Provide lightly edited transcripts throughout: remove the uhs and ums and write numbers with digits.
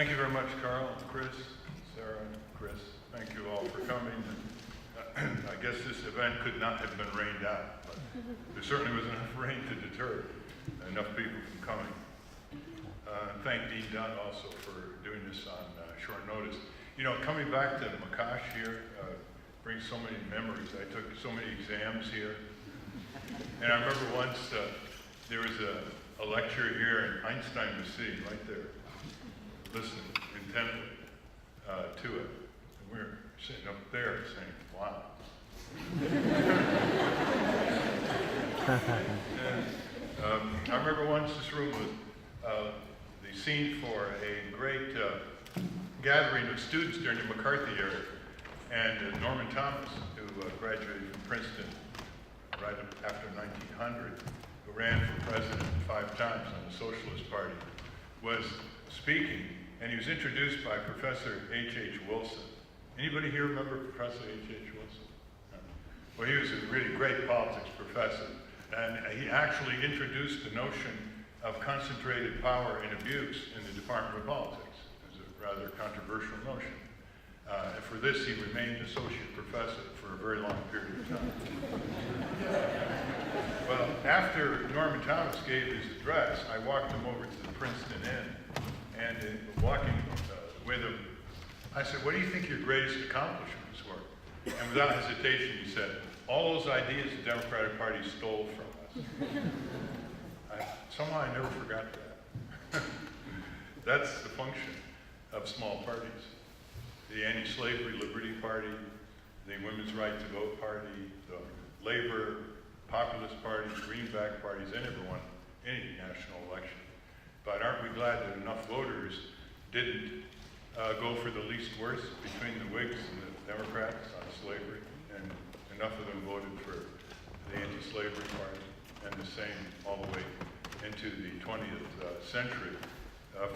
Thank you very much, Carl, Chris, Sarah, Chris. Thank you all for coming. I guess this event could not have been rained out, but there certainly was enough rain to deter enough people from coming. Thank Dean Dunn also for doing this on short notice. You know, coming back to Makash here brings so many memories. I took so many exams here. And I remember once there was a lecture here, and Einstein was sitting right there, listening intently to it. And we were sitting up there saying, wow. And I remember once this room was the scene for a great gathering of students during the McCarthy era. And Norman Thomas, who graduated from Princeton right after 1900, who ran for president 5 times on the Socialist Party, was speaking, and he was introduced by Professor H.H. Wilson. Anybody here remember Professor H.H. Wilson? No. Well, he was a really great politics professor, and he actually introduced the notion of concentrated power and abuse in the Department of Politics. It was a rather controversial notion. And for this, he remained associate professor for a very long period of time. Well, after Norman Thomas gave his address, I walked him over to the Princeton Inn, and walking with him, I said, what do you think your greatest accomplishments were? And without hesitation, he said, all those ideas the Democratic Party stole from us. Somehow I never forgot that. That's the function of small parties. The anti-slavery Liberty Party, the Women's Right to Vote Party, the Labor, Populist parties, Greenback parties, they never won any national election. But aren't we glad that enough voters didn't go for the least worst between the Whigs and the Democrats on slavery, and enough of them voted for the anti-slavery party, and the same all the way into the 20th century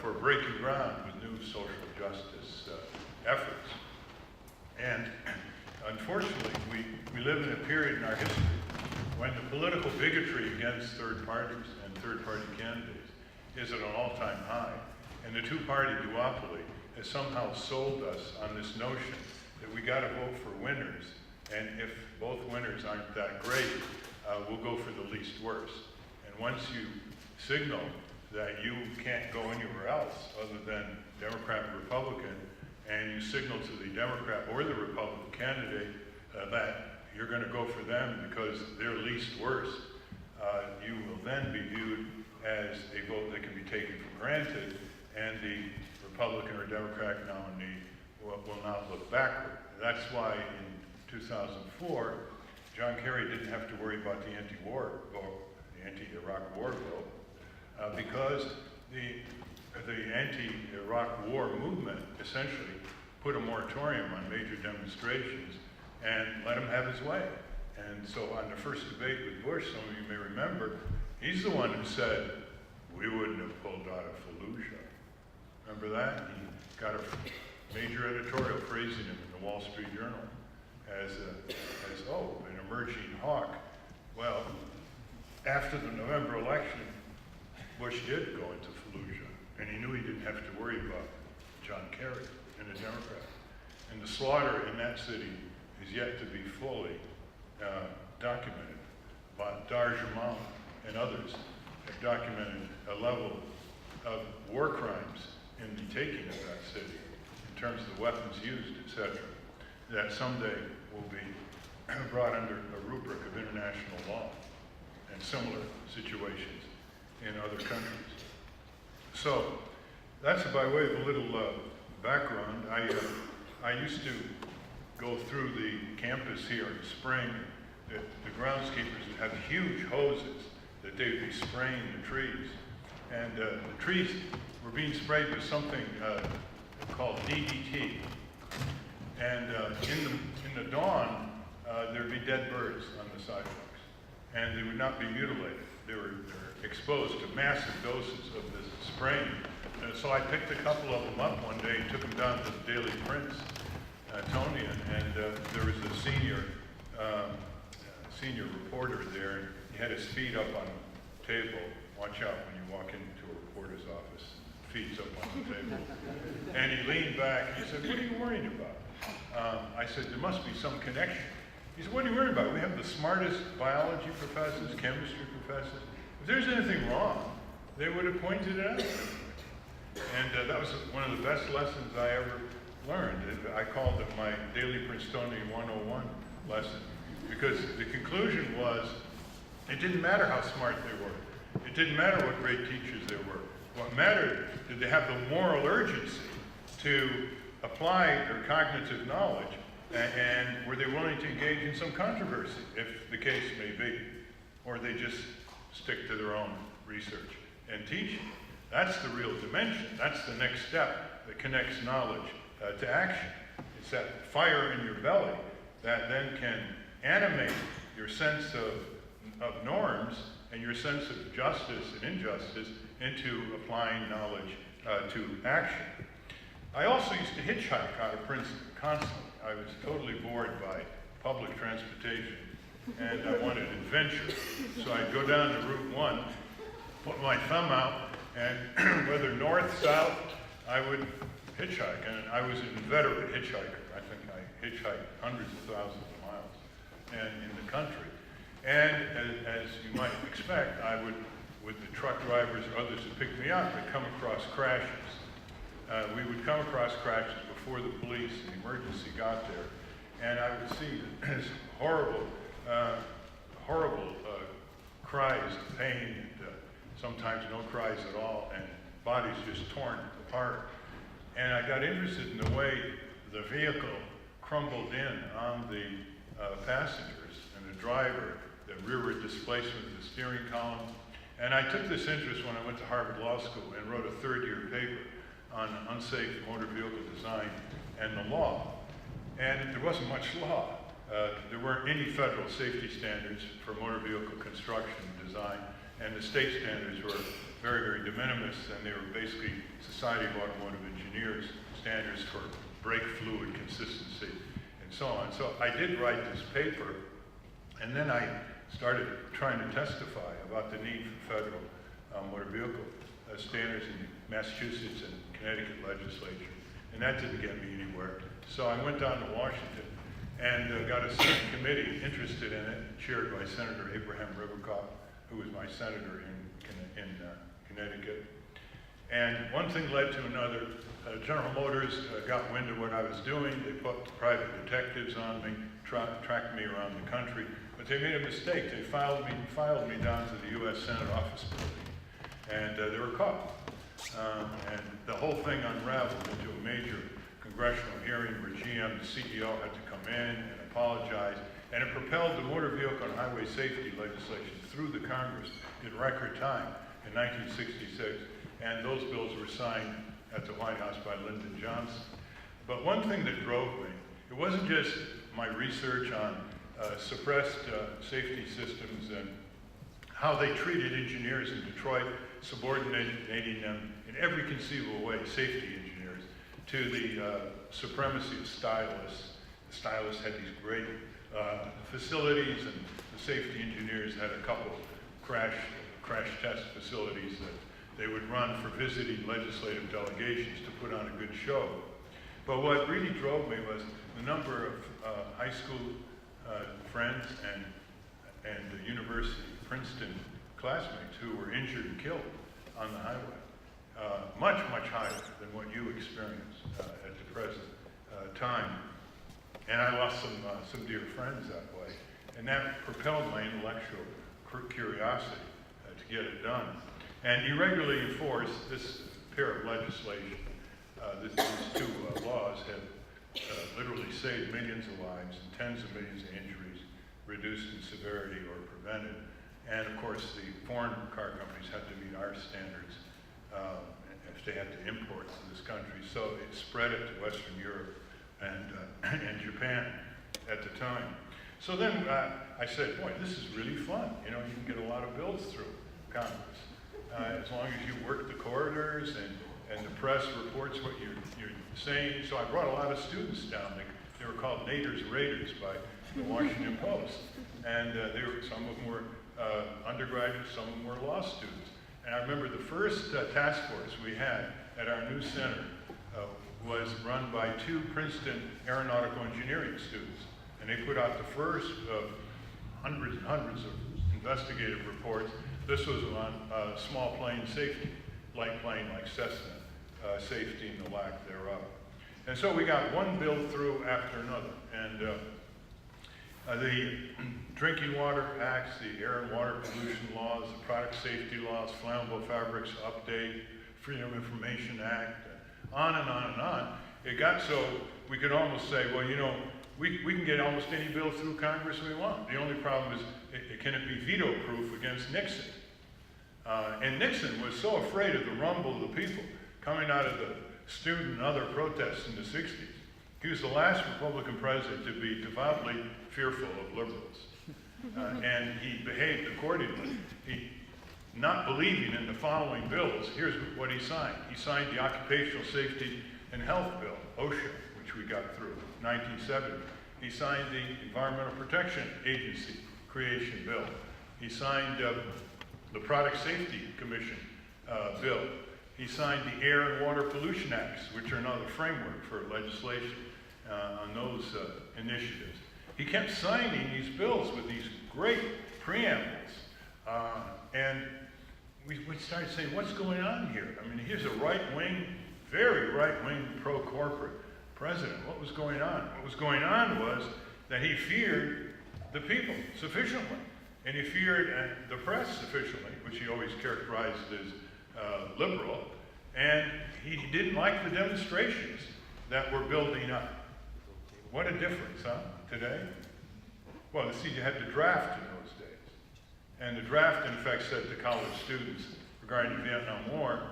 for breaking ground with new social justice efforts. And unfortunately, we live in a period in our history when the political bigotry against third parties and third-party candidates is at an all-time high. And the two-party duopoly has somehow sold us on this notion that we gotta vote for winners, and if both winners aren't that great, we'll go for the least worst. And once you signal that you can't go anywhere else other than Democrat or Republican, and you signal to the Democrat or the Republican candidate that you're going to go for them because they're least worst, you will then be viewed as a vote that can be taken for granted, and the Republican or Democratic nominee will not look backward. That's why in 2004, John Kerry didn't have to worry about the anti-war vote, the anti-Iraq war vote, because the anti-Iraq war movement essentially put a moratorium on major demonstrations and let him have his way. And so on the first debate with Bush, some of you may remember, he's the one who said, we wouldn't have pulled out of Fallujah. Remember that? He got a major editorial praising him in the Wall Street Journal as an emerging hawk. Well, after the November election, Bush did go into Fallujah, and he knew he didn't have to worry about John Kerry and the Democrats. And the slaughter in that city is yet to be fully documented. But Dar Jamal and others have documented a level of war crimes in the taking of that city, in terms of the weapons used, etc., that someday will be brought under a rubric of international law and similar situations in other countries. So that's by way of a little background. I used to go through the campus here in the spring. The groundskeepers would have huge hoses that they would be spraying the trees. And the trees were being sprayed with something called DDT. And in the dawn, there'd be dead birds on the sidewalks. And they would not be mutilated. They were exposed to massive doses of this spraying. And so I picked a couple of them up one day and took them down to the Daily Princetonian, and there was a senior reporter there, and he had his feet up on a table. Watch out when you walk into a reporter's office. feet's up on the table. And he leaned back and he said, what are you worrying about? I said, there must be some connection. He said, what are you worried about? We have the smartest biology professors, chemistry professors. If there's anything wrong, they would have pointed it out. And that was one of the best lessons I ever learned. I called it my daily Princetonian 101 lesson, because the conclusion was, it didn't matter how smart they were. It didn't matter what great teachers they were. What mattered, did they have the moral urgency to apply their cognitive knowledge, and were they willing to engage in some controversy, if the case may be, or they just stick to their own research and teaching. That's the real dimension. That's the next step that connects knowledge to action. It's that fire in your belly that then can animate your sense of norms and your sense of justice and injustice into applying knowledge to action. I also used to hitchhike out of Princeton constantly. I was totally bored by public transportation, and I wanted adventure. So I'd go down to Route 1, put my thumb out, and whether north, south, I would hitchhike. And I was an inveterate hitchhiker. I think I hitchhiked hundreds of thousands of miles and in the country. And as you might expect, I would, with the truck drivers or others who picked me up, I'd come across crashes. We would come across crashes before the police and the emergency got there. And I would see this horrible cries of pain, and sometimes no cries at all, and bodies just torn apart. And I got interested in the way the vehicle crumbled in on the passengers and the driver, the rearward displacement of the steering column. And I took this interest when I went to Harvard Law School and wrote a third-year paper on unsafe motor vehicle design and the law. And there wasn't much law. There weren't any federal safety standards for motor vehicle construction and design, and the state standards were very, very de minimis, and they were basically Society of Automotive Engineers standards for brake fluid consistency and so on. So I did write this paper, and then I started trying to testify about the need for federal motor vehicle standards in Massachusetts and Connecticut legislature, and that didn't get me anywhere. So I went down to Washington and got a Senate committee interested in it, chaired by Senator Abraham Rivercott, who was my senator in Connecticut. And one thing led to another. General Motors got wind of what I was doing. They put private detectives on me, tracked me around the country. But they made a mistake. They filed me down to the U.S. Senate office building, and they were caught. And the whole thing unraveled into a major congressional hearing where GM, the CEO, had to come in and apologize. And it propelled the motor vehicle and highway safety legislation through the Congress in record time in 1966. And those bills were signed at the White House by Lyndon Johnson. But one thing that drove me, it wasn't just my research on suppressed safety systems and how they treated engineers in Detroit, subordinating them in every conceivable way, safety engineers, to the supremacy of stylists. The stylists had these great facilities, and the safety engineers had a couple crash test facilities that they would run for visiting legislative delegations to put on a good show. But what really drove me was the number of high school friends and the University of Princeton classmates who were injured and killed on the highway. Much, much higher than what you experience at the present time. And I lost some dear friends that way. And that propelled my intellectual curiosity to get it done. And irregularly enforced, this pair of legislation, these two laws have literally saved millions of lives and tens of millions of injuries, reduced in severity or prevented. And of course, the foreign car companies had to meet our standards if they had to import to this country. So it spread it to Western Europe and Japan at the time. So then I said, boy, this is really fun. You know, you can get a lot of bills through Congress. As long as you work the corridors and the press reports what you're saying. So I brought a lot of students down. They were called Nader's Raiders by the Washington Post. And some of them were undergraduates, some of them were law students. And I remember the first task force we had at our new center was run by 2 Princeton aeronautical engineering students. And they put out the first of hundreds and hundreds of investigative reports. This was on small plane safety, light plane like Cessna, safety and the lack thereof. And so we got one bill through after another. And the Drinking Water Acts, the Air and Water Pollution Laws, the Product Safety Laws, Flammable Fabrics Update, Freedom of Information Act, on and on and on. It got so we could almost say, well, you know, we can get almost any bill through Congress we want. The only problem is, can it be veto-proof against Nixon? And Nixon was so afraid of the rumble of the people coming out of the student and other protests in the 60s. He was the last Republican president to be devoutly fearful of liberals. And he behaved accordingly. He, not believing in the following bills, here's what he signed. He signed the Occupational Safety and Health Bill, OSHA, which we got through, 1970. He signed the Environmental Protection Agency creation bill. He signed the Product Safety Commission bill. He signed the Air and Water Pollution Acts, which are another framework for legislation on those initiatives. He kept signing these bills with these great preambles. And we started saying, what's going on here? I mean, here's a right-wing, very right-wing, pro-corporate president. What was going on? What was going on was that he feared the people sufficiently. And he feared the press sufficiently, which he always characterized as liberal. And he didn't like the demonstrations that were building up. What a difference, huh, today? Well, see, you had the draft in those days. And the draft, in effect, said to college students regarding the Vietnam War,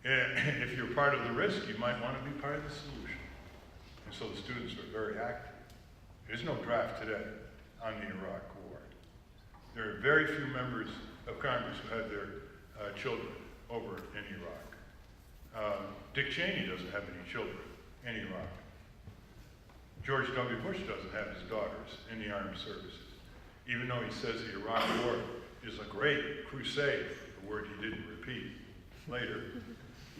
if you're part of the risk, you might want to be part of the solution. And so the students were very active. There's no draft today on the Iraq War. There are very few members of Congress who had their children over in Iraq. Dick Cheney doesn't have any children in Iraq. George W. Bush doesn't have his daughters in the armed services, even though he says the Iraq War is a great crusade, a word he didn't repeat later,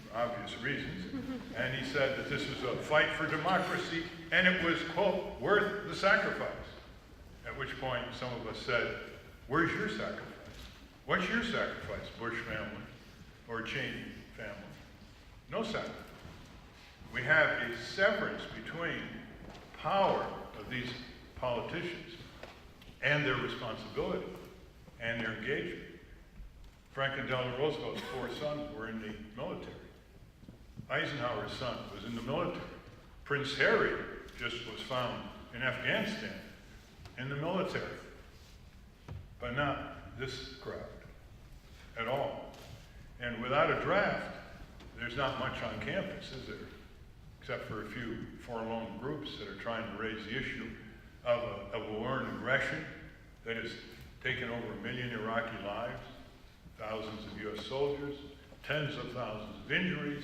for obvious reasons. And he said that this was a fight for democracy, and it was, quote, worth the sacrifice. At which point some of us said, where's your sacrifice? What's your sacrifice, Bush family or Cheney family? No sacrifice. We have a severance between power of these politicians and their responsibility and their engagement. Franklin Delano Roosevelt's 4 sons were in the military. Eisenhower's son was in the military. Prince Harry just was found in Afghanistan in the military. But not this crowd at all. And without a draft, there's not much on campus, is there? Except for a few forlorn groups that are trying to raise the issue of a war and aggression that has taken over 1 million Iraqi lives, thousands of U.S. soldiers, tens of thousands of injuries,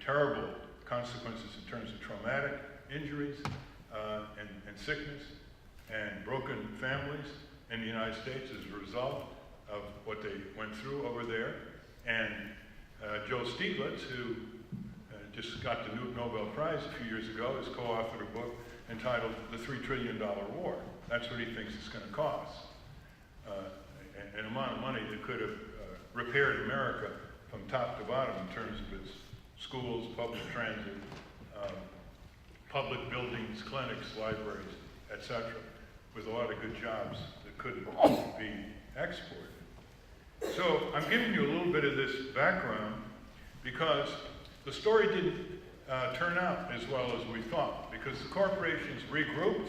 terrible consequences in terms of traumatic injuries and sickness, and broken families in the United States as a result of what they went through over there. And Joe Stiglitz, who just got the Nobel Prize a few years ago, has co-authored a book entitled The $3 Trillion War. That's what he thinks it's going to cost. An amount of money that could have repaired America from top to bottom in terms of its schools, public transit, public buildings, clinics, libraries, etc., with a lot of good jobs that could be exported. So I'm giving you a little bit of this background because the story didn't turn out as well as we thought, because the corporations regrouped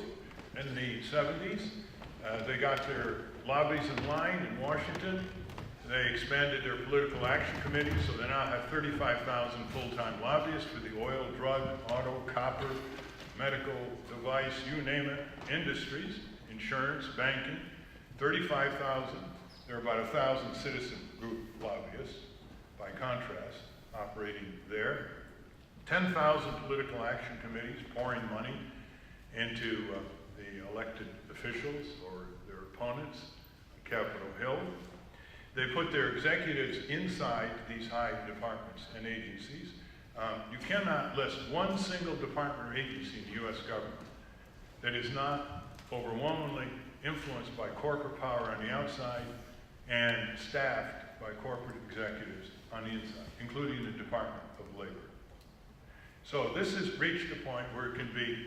in the 70s. They got their lobbies in line in Washington. They expanded their political action committees, so they now have 35,000 full-time lobbyists for the oil, drug, auto, copper, medical, device, you name it, industries, insurance, banking, 35,000. There are about 1,000 citizen group lobbyists, by contrast, operating there. 10,000 political action committees pouring money into the elected officials or their opponents on Capitol Hill. They put their executives inside these high departments and agencies. You cannot list one single department or agency in the US government that is not overwhelmingly influenced by corporate power on the outside and staffed by corporate executives on the inside, including the Department of Labor. So this has reached a point where it can be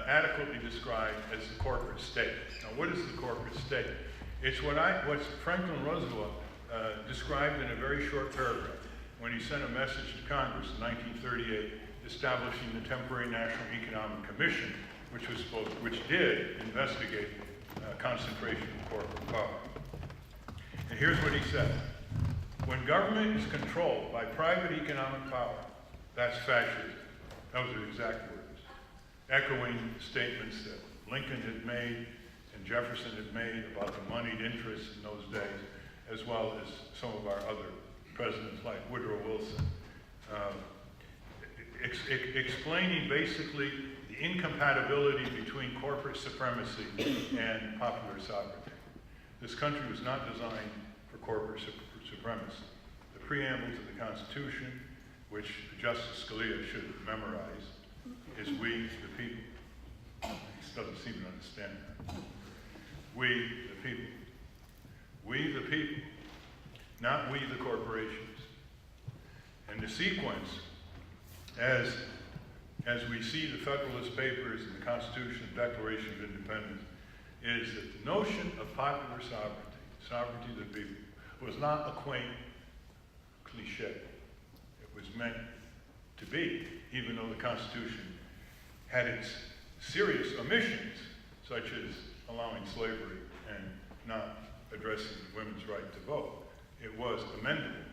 adequately described as the corporate state. Now, what is the corporate state? It's what Franklin Roosevelt described in a very short paragraph when he sent a message to Congress in 1938 establishing the Temporary National Economic Commission, which did investigate concentration of corporate power. And here's what he said. When government is controlled by private economic power, that's fascism. Those are the exact words, echoing statements that Lincoln had made and Jefferson had made about the moneyed interests in those days, as well as some of our other presidents like Woodrow Wilson, explaining basically the incompatibility between corporate supremacy and popular sovereignty. This country was not designed for corporate supremacy. The preamble to the Constitution, which Justice Scalia should memorize, is we the people. He doesn't seem to understand that. We the people. We the people, not we the corporations. And the sequence, as we see the Federalist Papers and the Constitution and Declaration of Independence, is that the notion of popular sovereignty of the people, was not a quaint cliche. It was meant to be, even though the Constitution had its serious omissions, such as allowing slavery and not addressing women's right to vote. It was amendable.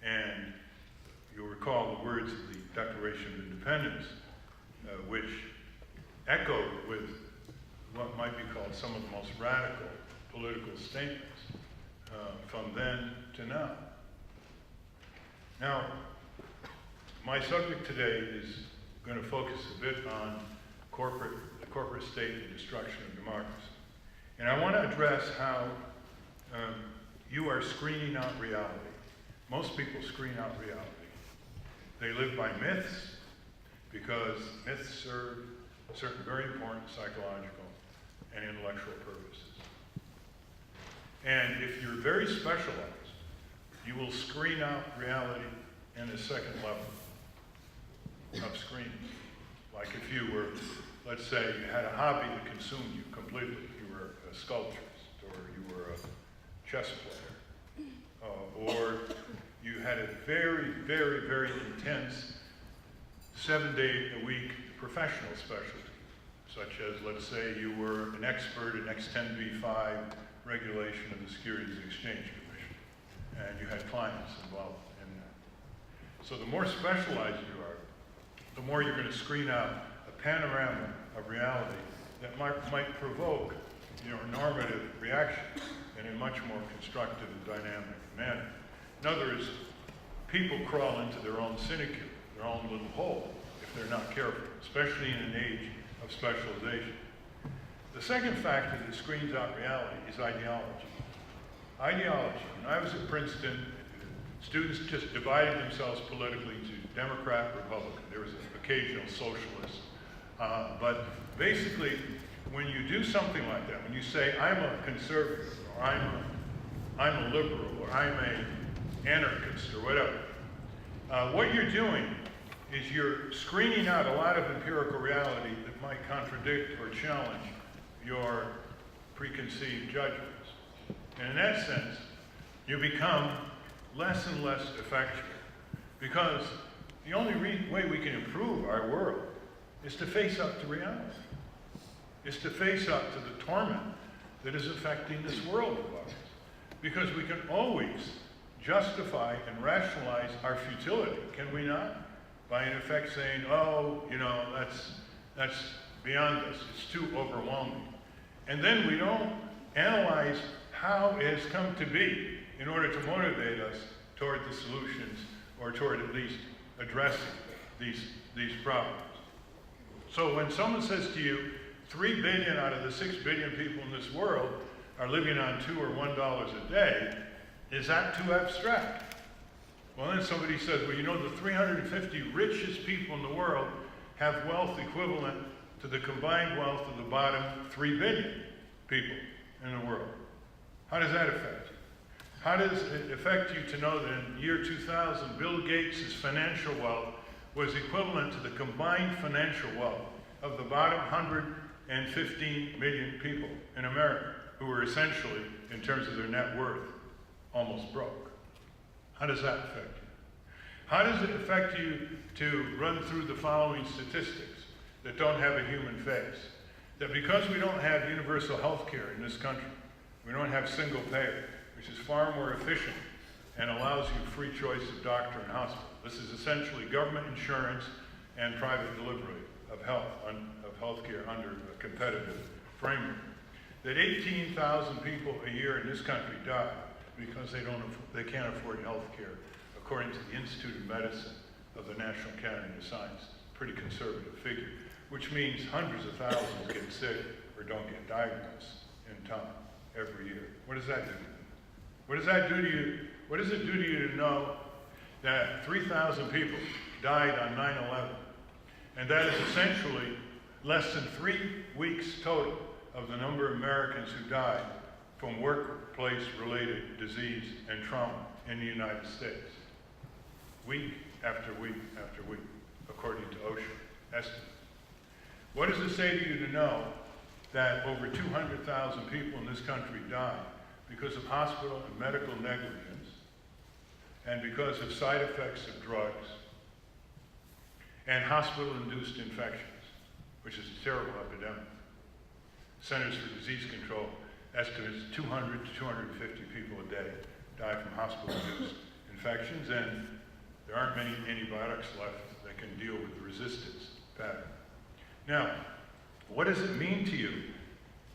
And you'll recall the words of the Declaration of Independence, which echoed with what might be called some of the most radical political statements from then to now. Now, my subject today is going to focus a bit on the corporate state and destruction of democracy. And I want to address how you are screening out reality. Most people screen out reality. They live by myths because myths serve certain very important psychological and intellectual purposes. And if you're very specialized, you will screen out reality in the second level of screening. Like if you were, let's say, you had a hobby that consumed you completely. You were a sculpturist, or you were a chess player, or you had a very, very, very intense 7-day-a-week professional specialty, such as, let's say, you were an expert in X10b-5 regulation of the Securities and Exchange Commission, and you had clients involved in that. So the more specialized you are, the more you're going to screen out a panorama of reality that might provoke normative reaction in a much more constructive and dynamic manner. In other words, people crawl into their own sinecure, their own little hole, if they're not careful, especially in an age of specialization. The second factor that screens out reality is ideology. Ideology. When I was at Princeton, students just divided themselves politically to Democrat, Republican. There was an occasional socialist. But basically, when you do something like that, when you say, I'm a conservative, or I'm a liberal, or I'm an anarchist, or whatever, what you're doing is you're screening out a lot of empirical reality that might contradict or challenge your preconceived judgments. And in that sense, you become less and less effective, because the only way we can improve our world is to face up to reality, is to face up to the torment that is affecting this world of ours. Because we can always justify and rationalize our futility, can we not? By in effect saying, oh, that's beyond us, it's too overwhelming. And then we don't analyze how it has come to be in order to motivate us toward the solutions, or toward at least addressing these problems. So when someone says to you, 3 billion out of the 6 billion people in this world are living on $2 or $1 a day, is that too abstract? Well, then somebody says, well, you know, the 350 richest people in the world have wealth equivalent to the combined wealth of the bottom 3 billion people in the world. How does that affect you? How does it affect you to know that in the year 2000, Bill Gates' financial wealth was equivalent to the combined financial wealth of the bottom 115 million people in America, who were essentially, in terms of their net worth, almost broke? How does that affect you? How does it affect you to run through the following statistics that don't have a human face? That because we don't have universal health care in this country, we don't have single payer, which is far more efficient and allows you free choice of doctor and hospital. This is essentially government insurance and private delivery of health care under a competitive framework. That 18,000 people a year in this country die because they can't afford health care, according to the Institute of Medicine of the National Academy of Sciences. Pretty conservative figure, which means hundreds of thousands get sick or don't get diagnosed in time every year. What does that do? What does that do to you? What does it do to you to know that 3,000 people died on 9/11, and that is essentially less than 3 weeks total of the number of Americans who died from workplace-related disease and trauma in the United States? Week after week after week, according to OSHA estimates. What does it say to you to know that over 200,000 people in this country died because of hospital and medical negligence and because of side effects of drugs and hospital-induced infections, which is a terrible epidemic? Centers for Disease Control estimates 200 to 250 people a day die from hospital-induced infections, and there aren't many antibiotics left that can deal with the resistance pattern. Now, what does it mean to you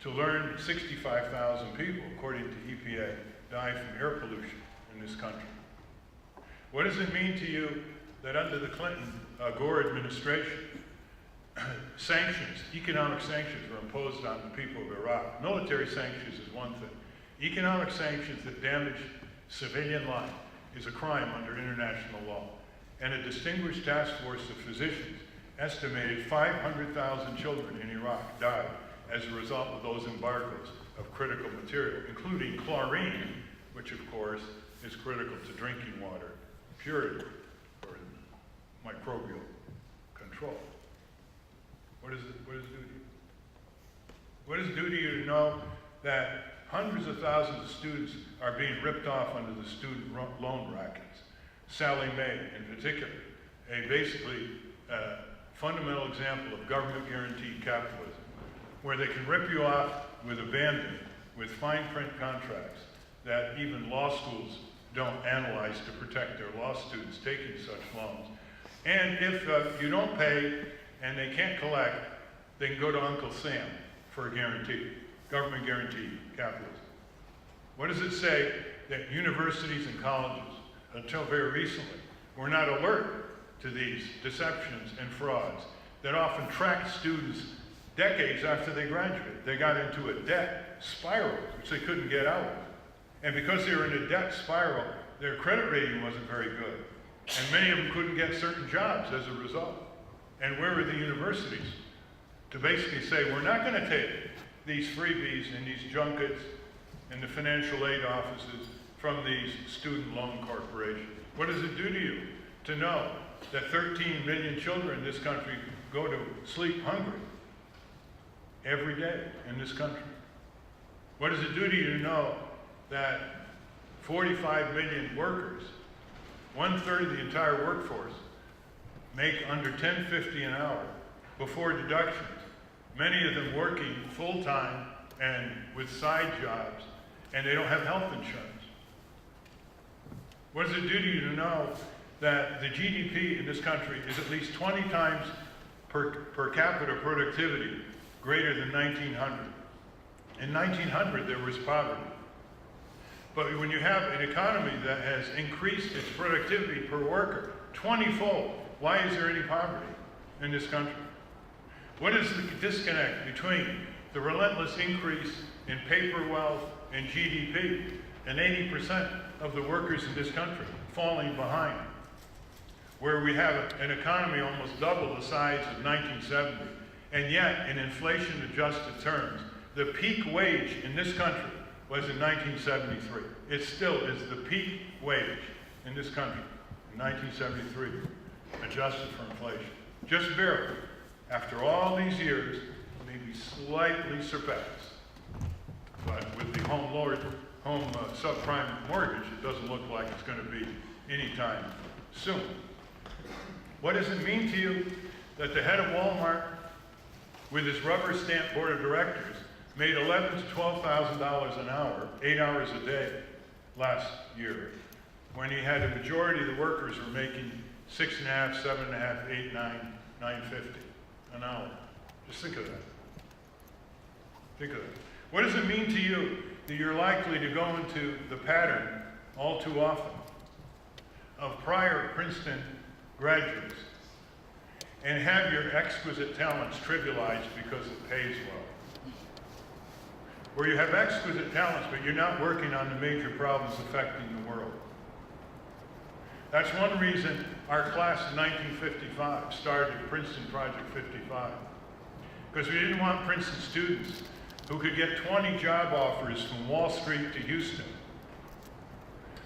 to learn 65,000 people, according to EPA, die from air pollution in this country? What does it mean to you that under the Clinton-Gore administration, sanctions, economic sanctions were imposed on the people of Iraq? Military sanctions is one thing. Economic sanctions that damage civilian life is a crime under international law. And a distinguished task force of physicians estimated 500,000 children in Iraq died as a result of those embargoes of critical material, including chlorine, which of course is critical to drinking water purity or microbial control. What does it do to you? What does it do to you to know that hundreds of thousands of students are being ripped off under the student loan rackets? Sallie Mae, in particular, a basically fundamental example of government-guaranteed capitalism, where they can rip you off with abandon, with fine print contracts that even law schools don't analyze to protect their law students taking such loans. And if you don't pay and they can't collect, they can go to Uncle Sam for a guarantee, government-guaranteed capitalism. What does it say that universities and colleges, until very recently, were not alert to these deceptions and frauds that often tracked students decades after they graduated? They got into a debt spiral, which they couldn't get out of. And because they were in a debt spiral, their credit rating wasn't very good. And many of them couldn't get certain jobs as a result. And where were the universities to basically say, we're not going to take these freebies and these junkets and the financial aid offices from these student loan corporations? What does it do to you to know that 13 million children in this country go to sleep hungry every day in this country? What does it do to you to know that 45 million workers, 1/3 of the entire workforce, make under $10.50 an hour before deductions, many of them working full-time and with side jobs, and they don't have health insurance? What does it do to you to know that the GDP in this country is at least 20 times per capita productivity greater than 1900? In 1900, there was poverty. But when you have an economy that has increased its productivity per worker 20-fold, why is there any poverty in this country? What is the disconnect between the relentless increase in paper wealth and GDP, and 80% of the workers in this country falling behind. Where we have an economy almost double the size of 1970, and yet in inflation-adjusted terms, the peak wage in this country was in 1973. It still is the peak wage in this country in 1973, adjusted for inflation. Just barely, after all these years, maybe slightly surpassed. But with the home subprime mortgage, it doesn't look like it's going to be anytime soon. What does it mean to you that the head of Walmart, with his rubber stamp board of directors, made $11,000 to $12,000 an hour, 8 hours a day last year, when he had a majority of the workers were making $6.5, $7.5, $8, $9, $9.50 an hour? Just think of that. Think of that. What does it mean to you that you're likely to go into the pattern all too often of prior Princeton graduates and have your exquisite talents trivialized because it pays well? Where you have exquisite talents, but you're not working on the major problems affecting the world. That's one reason our class in 1955 started Princeton Project 55. Because we didn't want Princeton students who could get 20 job offers from Wall Street to Houston.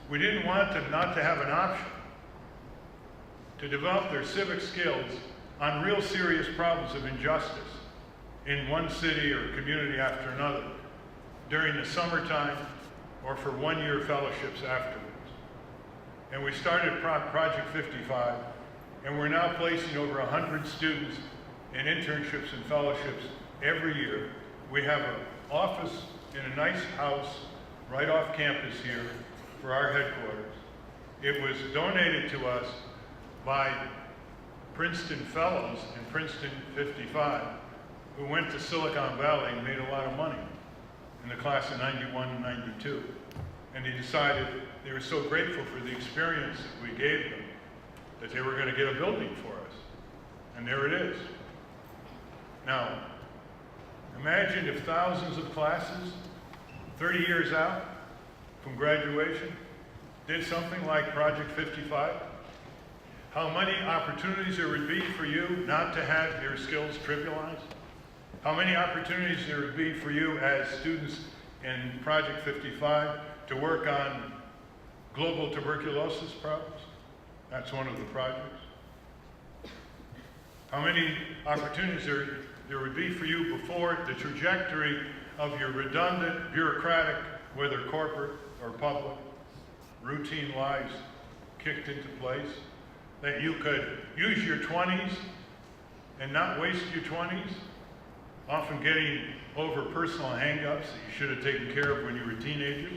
We didn't want them not to have an option to develop their civic skills on real serious problems of injustice in one city or community after another during the summertime or for one-year fellowships afterwards. And we started Project 55, and we're now placing over 100 students in internships and fellowships every year. We have an office in a nice house right off campus here for our headquarters. It was donated to us by Princeton fellows in Princeton 55 who went to Silicon Valley and made a lot of money in the class of 91 and 92. And they decided they were so grateful for the experience that we gave them that they were going to get a building for us. And there it is. Now, imagine if thousands of classes, 30 years out from graduation, did something like Project 55. How many opportunities there would be for you not to have your skills trivialized? How many opportunities there would be for you as students in Project 55 to work on global tuberculosis problems? That's one of the projects. How many opportunities there would be for you before the trajectory of your redundant, bureaucratic, whether corporate or public, routine lives kicked into place, that you could use your 20s and not waste your 20s, often getting over personal hang-ups that you should have taken care of when you were teenagers.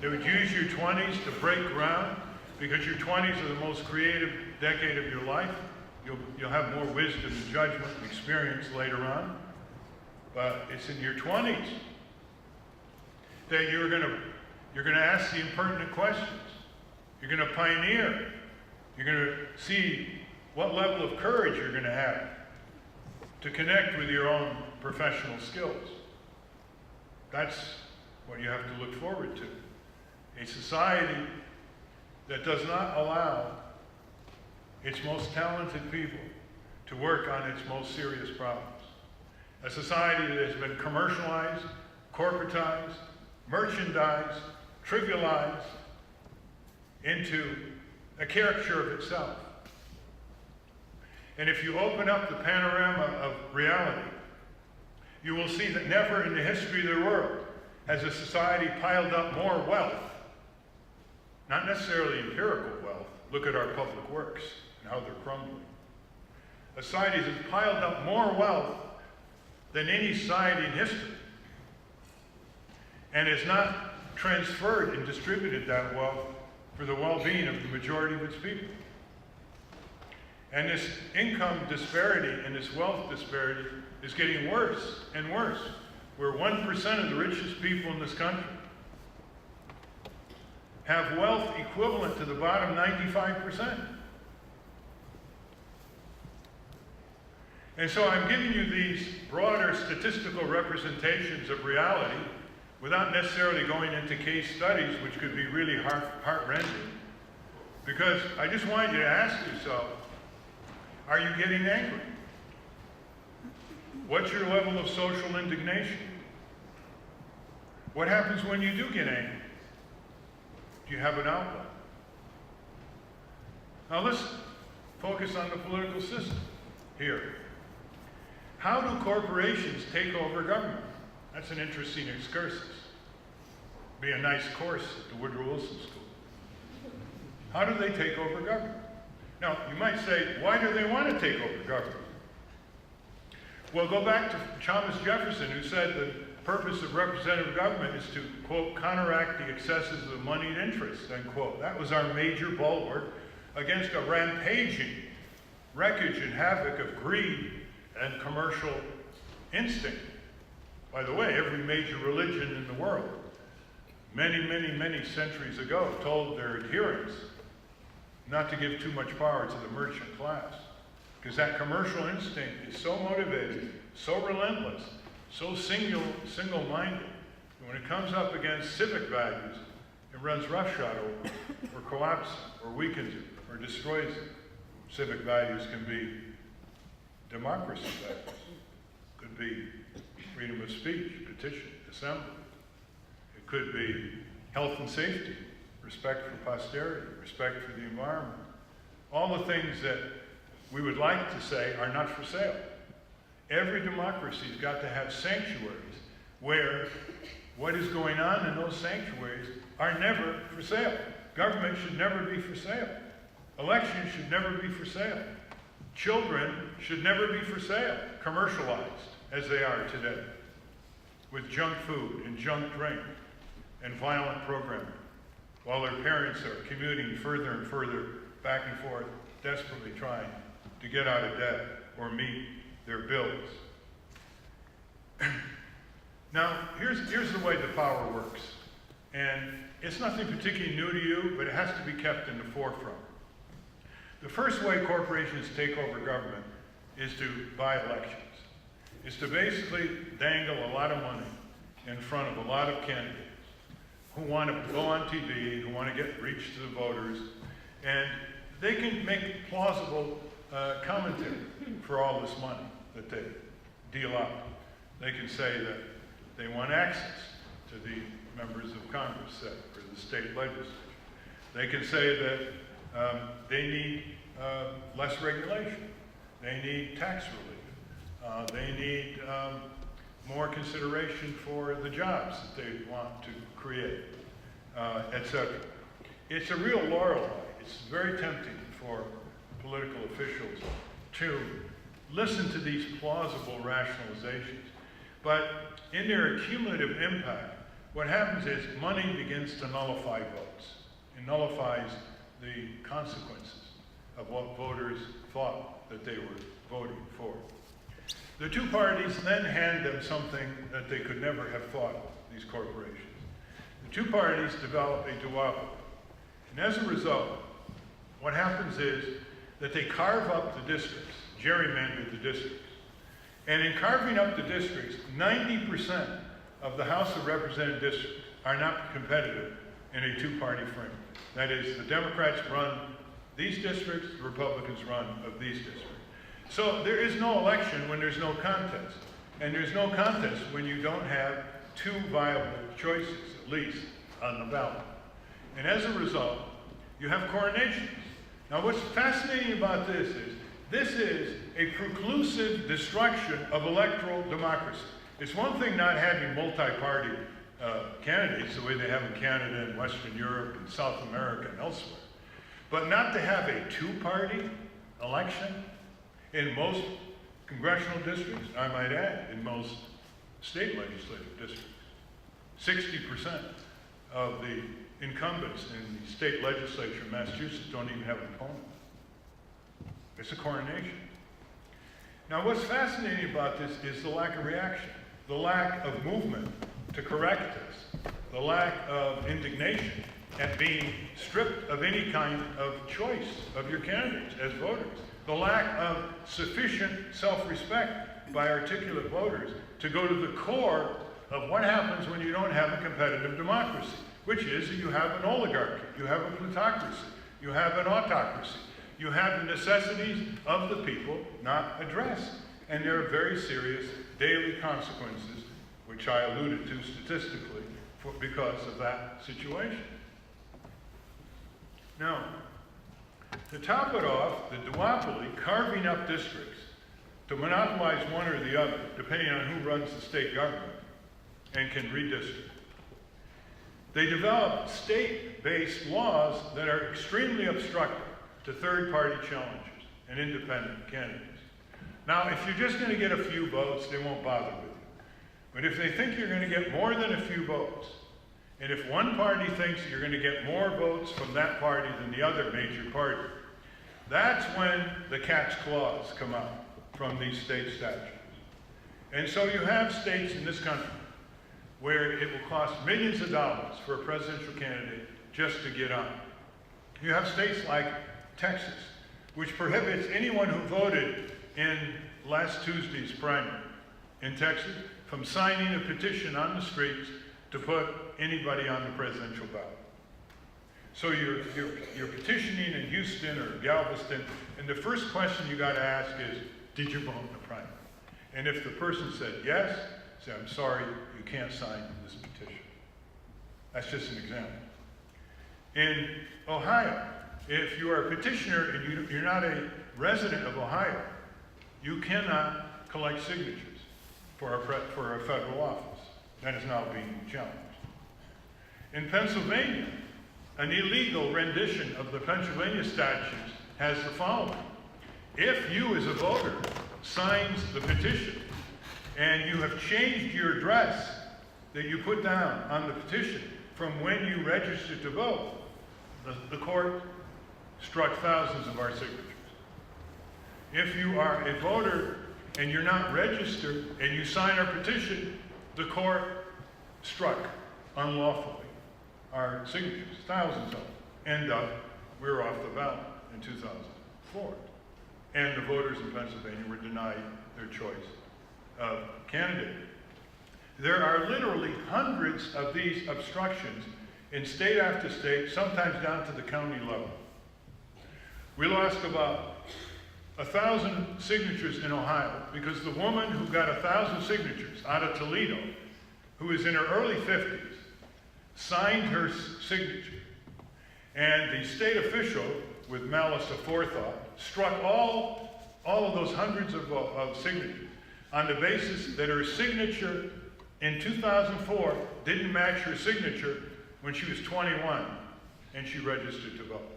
They would use your 20s to break ground, because your 20s are the most creative decade of your life. You'll have more wisdom and judgment and experience later on. But it's in your 20s that you're going to ask the impertinent questions. You're going to pioneer. You're going to see what level of courage you're going to have to connect with your own professional skills. That's what you have to look forward to. A society that does not allow its most talented people to work on its most serious problems. A society that has been commercialized, corporatized, merchandised, trivialized into a caricature of itself. And if you open up the panorama of reality, you will see that never in the history of the world has a society piled up more wealth. Not necessarily empirical wealth. Look at our public works and how they're crumbling. A society has piled up more wealth than any society in history, and has not transferred and distributed that wealth for the well-being of the majority of its people. And this income disparity and this wealth disparity is getting worse and worse, where 1% of the richest people in this country have wealth equivalent to the bottom 95%. And so I'm giving you these broader statistical representations of reality without necessarily going into case studies, which could be really heart-rending. Because I just want you to ask yourself, are you getting angry? What's your level of social indignation? What happens when you do get angry? Do you have an outlet? Now let's focus on the political system here. How do corporations take over government? That's an interesting excursus. Be a nice course at the Woodrow Wilson School. How do they take over government? Now, you might say, why do they want to take over government? Well, go back to Thomas Jefferson, who said the purpose of representative government is to, quote, counteract the excesses of moneyed interest, unquote. That was our major bulwark against a rampaging wreckage and havoc of greed and commercial instinct. By the way, every major religion in the world, many centuries ago, told their adherents not to give too much power to the merchant class, because that commercial instinct is so motivated, so relentless, so single-minded, and when it comes up against civic values, it runs roughshod over it, or collapses it, or weakens it, or destroys it. Civic values can be democracy values, could be freedom of speech, petition, assembly. It could be health and safety, respect for posterity, respect for the environment. All the things that we would like to say are not for sale. Every democracy's got to have sanctuaries where what is going on in those sanctuaries are never for sale. Government should never be for sale. Elections should never be for sale. Children should never be for sale, commercialized as they are today, with junk food and junk drink and violent programming, while their parents are commuting further and further back and forth, desperately trying to get out of debt or meet their bills. Now, here's the way the power works. And it's nothing particularly new to you, but it has to be kept in the forefront. The first way corporations take over government is to buy elections. Is to basically dangle a lot of money in front of a lot of candidates who want to go on TV, who want to get reach to the voters, and they can make plausible commentary for all this money that they deal out. They can say that they want access to the members of Congress, say, or the state legislature. They can say that they need less regulation. They need tax relief. They need more consideration for the jobs that they want to create, etc. It's a real laurel high. It's very tempting for political officials to listen to these plausible rationalizations. But in their cumulative impact, what happens is money begins to nullify votes. It nullifies the consequences of what voters thought that they were voting for. The two parties then hand them something that they could never have thought of, these corporations. The two parties develop a duopoly. And as a result, what happens is that they carve up the districts, gerrymander the districts. And in carving up the districts, 90% of the House of Representative districts are not competitive in a two-party frame. That is, the Democrats run these districts, the Republicans run of these districts. So there is no election when there's no contest. And there's no contest when you don't have two viable choices, at least, on the ballot. And as a result, you have coronations. Now what's fascinating about this is a preclusive destruction of electoral democracy. It's one thing not having multi-party candidates the way they have in Canada and Western Europe and South America and elsewhere. But not to have a two-party election in most congressional districts, I might add, in most state legislative districts. 60% of the incumbents in the state legislature in Massachusetts don't even have an opponent. It's a coronation. Now what's fascinating about this is the lack of reaction, the lack of movement to correct this, the lack of indignation at being stripped of any kind of choice of your candidates as voters. The lack of sufficient self-respect by articulate voters to go to the core of what happens when you don't have a competitive democracy, which is that you have an oligarchy, you have a plutocracy, you have an autocracy, you have the necessities of the people not addressed. And there are very serious daily consequences, which I alluded to statistically, because of that situation. Now, to top it off, the duopoly carving up districts to monopolize one or the other, depending on who runs the state government, and can redistrict. They develop state-based laws that are extremely obstructive to third-party challengers and independent candidates. Now, if you're just going to get a few votes, they won't bother with you. But if they think you're going to get more than a few votes, and if one party thinks you're going to get more votes from that party than the other major party, that's when the cat's claws come out from these state statutes. And so you have states in this country where it will cost millions of dollars for a presidential candidate just to get on. You have states like Texas, which prohibits anyone who voted in last Tuesday's primary in Texas from signing a petition on the streets to put anybody on the presidential ballot. So you're petitioning in Houston or Galveston, and the first question you got to ask is, did you vote in the primary? And if the person said yes, say, I'm sorry, you can't sign this petition. That's just an example. In Ohio, if you are a petitioner and you're not a resident of Ohio, you cannot collect signatures for a federal office. That is now being challenged. In Pennsylvania, an illegal rendition of the Pennsylvania statutes has the following. If you as a voter signs the petition and you have changed your address that you put down on the petition from when you registered to vote, the court struck thousands of our signatures. If you are a voter and you're not registered and you sign our petition, the court struck unlawfully our signatures, thousands of them. End up, we're off the ballot in 2004. And the voters in Pennsylvania were denied their choice of candidate. There are literally hundreds of these obstructions in state after state, sometimes down to the county level. We lost about 1,000 signatures in Ohio because the woman who got 1,000 signatures out of Toledo, who is in her early 50s, signed her signature. And the state official, with malice aforethought, struck all of those hundreds of signatures on the basis that her signature in 2004 didn't match her signature when she was 21 and she registered to vote.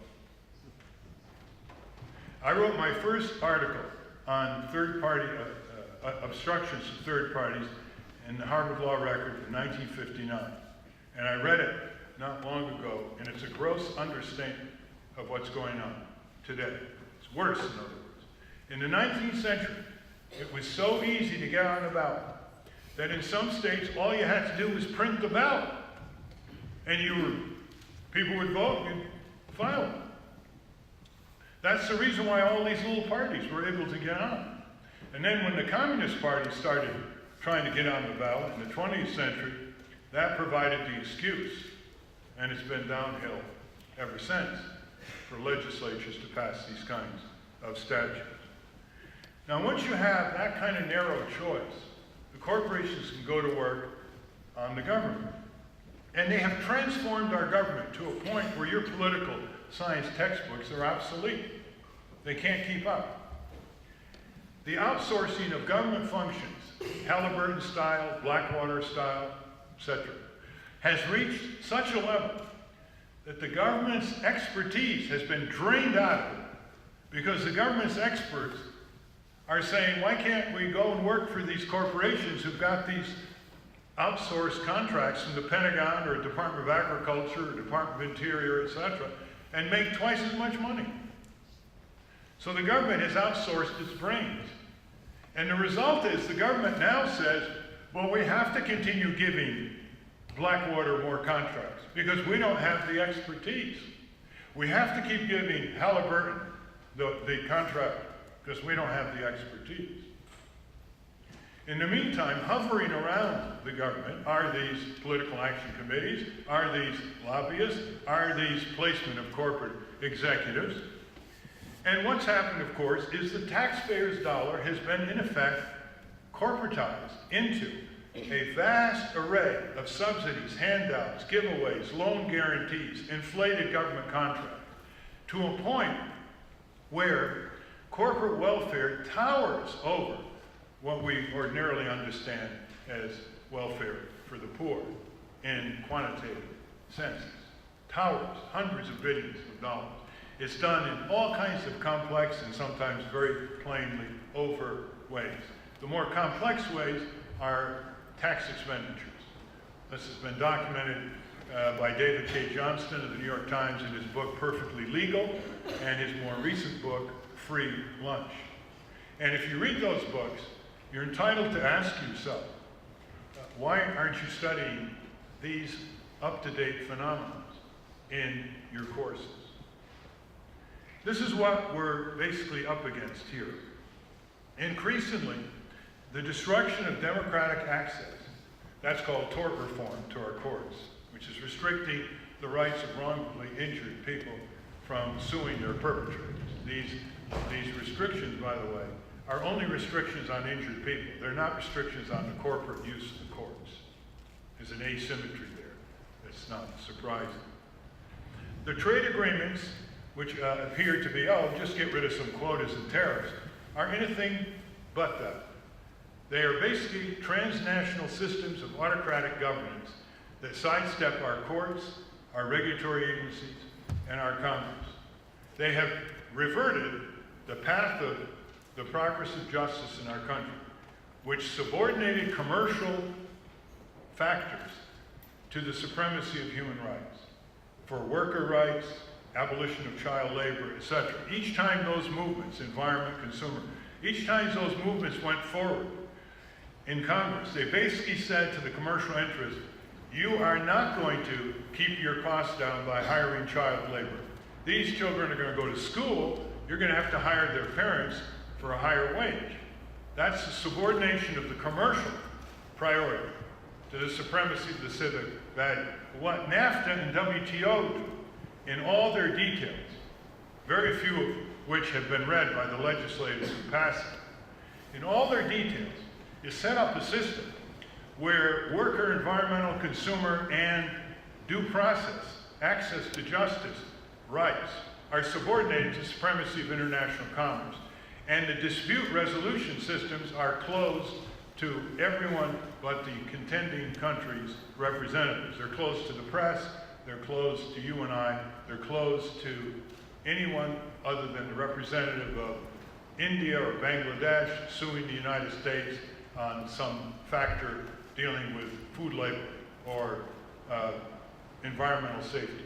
I wrote my first article on third-party obstructions to third parties in the Harvard Law Record in 1959. And I read it not long ago, and it's a gross understatement of what's going on today. It's worse, in other words. In the 19th century, it was so easy to get on a ballot that in some states, all you had to do was print the ballot. And people would vote and you'd file it. That's the reason why all these little parties were able to get on. And then when the Communist Party started trying to get on the ballot in the 20th century, that provided the excuse. And it's been downhill ever since for legislatures to pass these kinds of statutes. Now, once you have that kind of narrow choice, the corporations can go to work on the government. And they have transformed our government to a point where your political science textbooks are obsolete. They can't keep up. The outsourcing of government functions, Halliburton style, Blackwater style, etc., has reached such a level that the government's expertise has been drained out of it because the government's experts are saying, why can't we go and work for these corporations who've got these outsourced contracts from the Pentagon or Department of Agriculture or Department of Interior, etc., and make twice as much money. So the government has outsourced its brains. And the result is the government now says, well, we have to continue giving Blackwater more contracts, because we don't have the expertise. We have to keep giving Halliburton the contract because we don't have the expertise. In the meantime, hovering around the government are these political action committees, are these lobbyists, are these placement of corporate executives. And what's happened, of course, is the taxpayer's dollar has been, in effect, corporatized into a vast array of subsidies, handouts, giveaways, loan guarantees, inflated government contracts, to a point where corporate welfare towers over what we ordinarily understand as welfare for the poor in quantitative senses. Towers, hundreds of billions of dollars. It's done in all kinds of complex and sometimes very plainly overt ways. The more complex ways are tax expenditures. This has been documented by David K. Johnston of the New York Times in his book Perfectly Legal and his more recent book Free Lunch. And if you read those books, you're entitled to ask yourself, why aren't you studying these up-to-date phenomena in your courses? This is what we're basically up against here. Increasingly, the destruction of democratic access, that's called tort reform to our courts, which is restricting the rights of wrongfully injured people from suing their perpetrators. These restrictions, by the way, are only restrictions on injured people. They're not restrictions on the corporate use of the courts. There's an asymmetry there that's not surprising. The trade agreements, which appear to be, oh, just get rid of some quotas and tariffs, are anything but that. They are basically transnational systems of autocratic governance that sidestep our courts, our regulatory agencies, and our Congress. They have reverted the path of the progress of justice in our country, which subordinated commercial factors to the supremacy of human rights, for worker rights, abolition of child labor, etc. Each time those movements, environment, consumer, each time those movements went forward in Congress, they basically said to the commercial interests, you are not going to keep your costs down by hiring child labor. These children are going to go to school, you're going to have to hire their parents for a higher wage. That's the subordination of the commercial priority to the supremacy of the civic value. What NAFTA and WTO do in all their details, very few of which have been read by the legislators who pass it, in all their details, is set up a system where worker, environmental, consumer, and due process, access to justice, rights, are subordinated to supremacy of international commerce. And the dispute resolution systems are closed to everyone but the contending countries' representatives. They're closed to the press, they're closed to you and I, they're closed to anyone other than the representative of India or Bangladesh suing the United States on some factor dealing with food labeling or environmental safety.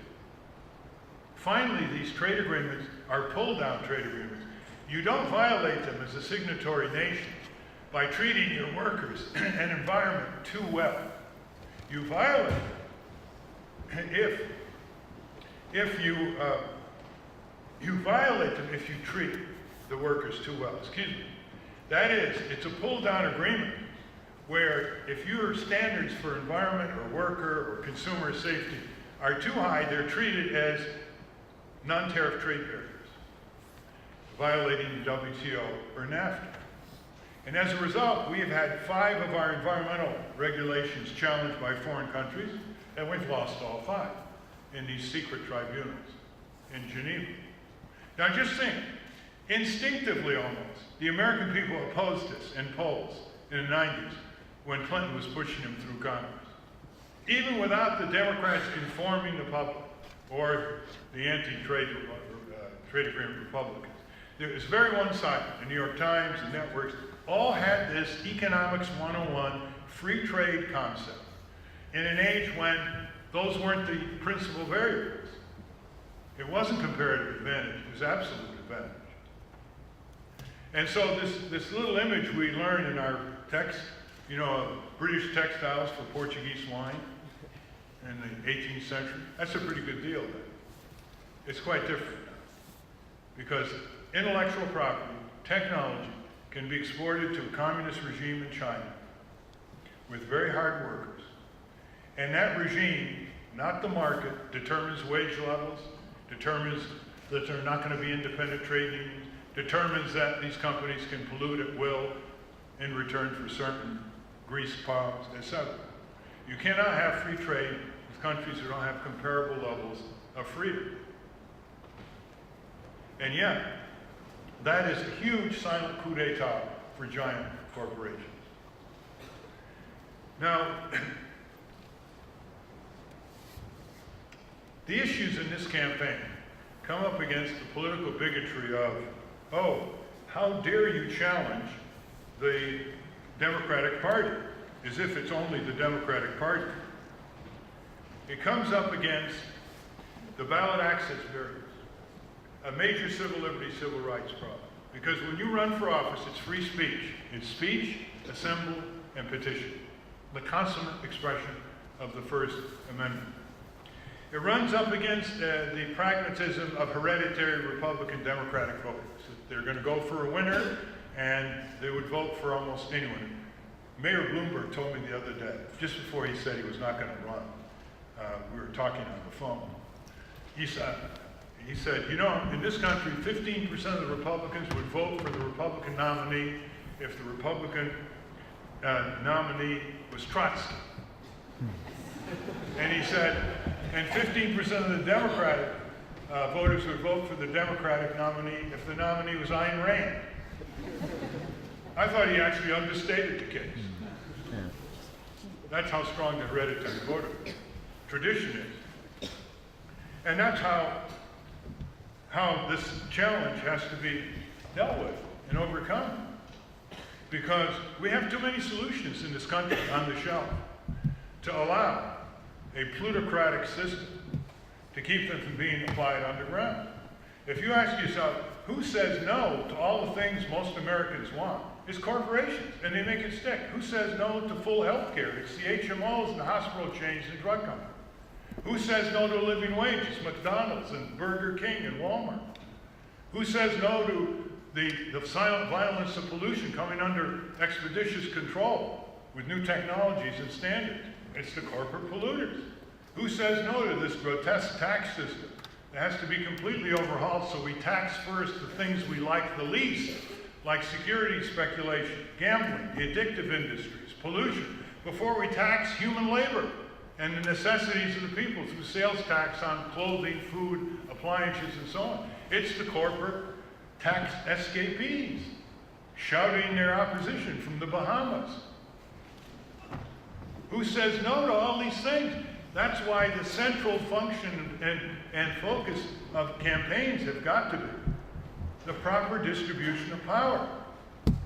Finally, these trade agreements are pull-down trade agreements. You don't violate them as a signatory nation by treating your workers and environment too well. You violate them if you violate them if you treat the workers too well. Excuse me. That is, it's a pull-down agreement where if your standards for environment or worker or consumer safety are too high, they're treated as non-tariff trade barriers, violating the WTO or NAFTA. And as a result, we have had 5 of our environmental regulations challenged by foreign countries, and we've lost all 5 in these secret tribunals in Geneva. Now just think, instinctively almost, the American people opposed this in polls in the 90s when Clinton was pushing him through Congress. Even without the Democrats informing the public or the anti-trade trade agreement Republicans. It was very one-sided. The New York Times, the networks, all had this economics 101 free trade concept in an age when those weren't the principal variables. It wasn't comparative advantage, it was absolute advantage. And so this little image we learn in our text, you know, British textiles for Portuguese wine, in the 18th century, that's a pretty good deal then. It's quite different now. Because intellectual property, technology, can be exported to a communist regime in China with very hard workers. And that regime, not the market, determines wage levels, determines that there are not going to be independent trade unions, determines that these companies can pollute at will in return for certain grease palms, etc. You cannot have free trade with countries that don't have comparable levels of freedom. And yet, that is a huge silent coup d'etat for giant corporations. Now, the issues in this campaign come up against the political bigotry of, oh, how dare you challenge the Democratic Party, as if it's only the Democratic Party. It comes up against the ballot access barriers, a major civil liberty, civil rights problem. Because when you run for office, it's free speech. It's speech, assemble, and petition. The consummate expression of the First Amendment. It runs up against the pragmatism of hereditary Republican Democratic voters. They're going to go for a winner, and they would vote for almost anyone. Mayor Bloomberg told me the other day, just before he said he was not going to run, we were talking on the phone. He said, you know, in this country, 15% of the Republicans would vote for the Republican nominee if the Republican nominee was Trotsky. And he said, and 15% of the Democratic voters would vote for the Democratic nominee if the nominee was Ayn Rand. I thought he actually understated the case. That's how strong the hereditary voter tradition is. And that's how this challenge has to be dealt with and overcome. Because we have too many solutions in this country on the shelf to allow a plutocratic system to keep them from being applied underground. If you ask yourself, who says no to all the things most Americans want? It's corporations, and they make it stick. Who says no to full health care? It's the HMOs and the hospital chains and drug companies. Who says no to living wage? It's McDonald's and Burger King and Walmart. Who says no to the silent violence of pollution coming under expeditious control with new technologies and standards? It's the corporate polluters. Who says no to this grotesque tax system that has to be completely overhauled so we tax first the things we like the least, like security speculation, gambling, the addictive industries, pollution, before we tax human labor and the necessities of the people through sales tax on clothing, food, appliances, and so on. It's the corporate tax escapees shouting their opposition from the Bahamas. Who says no to all these things? That's why the central function and focus of campaigns have got to be the proper distribution of power.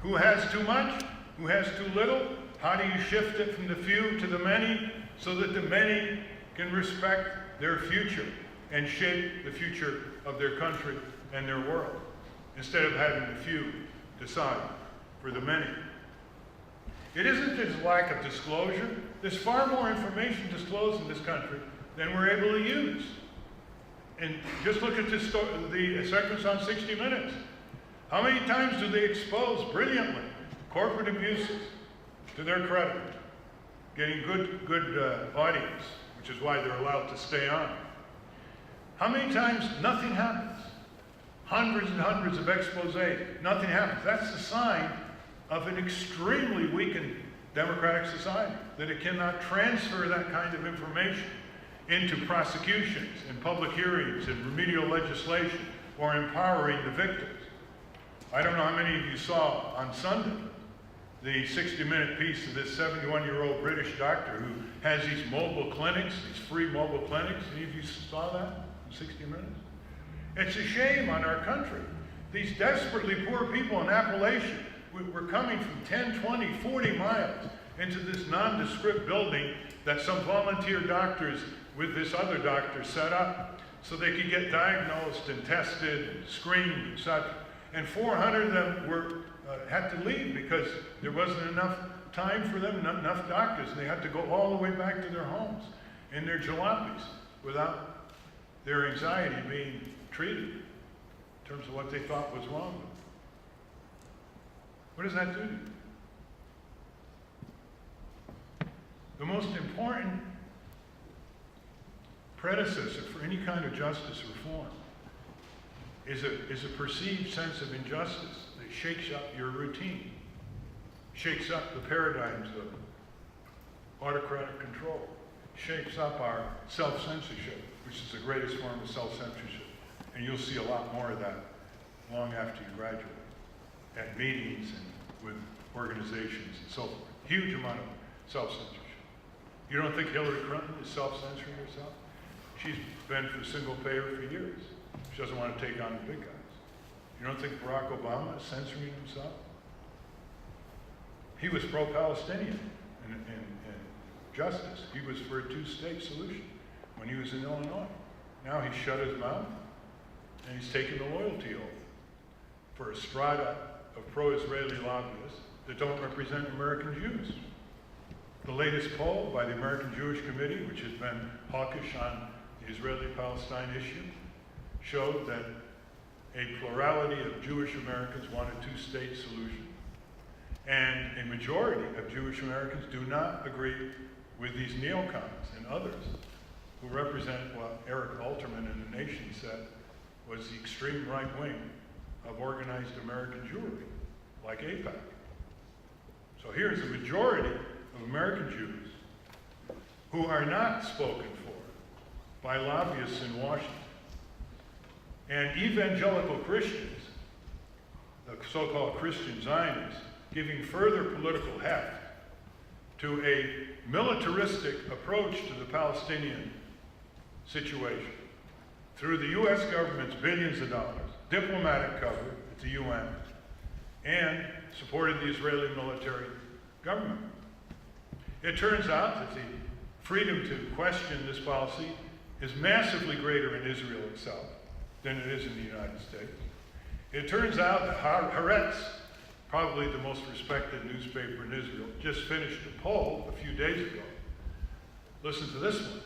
Who has too much? Who has too little? How do you shift it from the few to the many so that the many can respect their future and shape the future of their country and their world, instead of having the few decide for the many? It isn't just lack of disclosure. There's far more information disclosed in this country than we're able to use. And just look at the segments on 60 Minutes. How many times do they expose brilliantly corporate abuses to their credit, getting good audience, which is why they're allowed to stay on? How many times nothing happens? Hundreds and hundreds of exposés, nothing happens. That's the sign of an extremely weakened democratic society, that it cannot transfer that kind of information into prosecutions and public hearings and remedial legislation or empowering the victims. I don't know how many of you saw on Sunday the 60-minute piece of this 71-year-old British doctor who has these mobile clinics, these free mobile clinics. Any of you saw that in 60 Minutes? It's a shame on our country. These desperately poor people in Appalachia, we're coming from 10, 20, 40 miles into this nondescript building that some volunteer doctors with this other doctor set up so they could get diagnosed and tested and screened and such. And 400 of them had to leave because there wasn't enough time for them, not enough doctors. They had to go all the way back to their homes. in their jalopies without their anxiety being treated in terms of what they thought was wrong with them. What does that do to you? The most important predecessor for any kind of justice reform is a perceived sense of injustice that shakes up your routine, shakes up the paradigms of autocratic control, shakes up our self-censorship, which is the greatest form of self-censorship. And you'll see a lot more of that long after you graduate, at meetings and with organizations and so forth. Huge amount of self-censorship. You don't think Hillary Clinton is self-censoring herself? She's been for single payer for years. She doesn't want to take on the big guys. You don't think Barack Obama is censoring himself? He was pro-Palestinian and justice. He was for a two-state solution when he was in Illinois. Now he's shut his mouth and he's taken the loyalty oath for a strata of pro-Israeli lobbyists that don't represent American Jews. The latest poll by the American Jewish Committee, which has been hawkish on the Israeli-Palestine issue, showed that a plurality of Jewish Americans want a two-state solution. And a majority of Jewish Americans do not agree with these neocons and others who represent what Eric Alterman in The Nation said was the extreme right wing of organized American Jewry, like AIPAC. So here's a majority of American Jews who are not spoken for by lobbyists in Washington. And evangelical Christians, the so-called Christian Zionists, giving further political heft to a militaristic approach to the Palestinian situation through the U.S. government's billions of dollars, diplomatic cover at the UN, and supported the Israeli military government. It turns out that the freedom to question this policy is massively greater in Israel itself than it is in the United States. It turns out that Haaretz, probably the most respected newspaper in Israel, just finished a poll a few days ago. Listen to this one.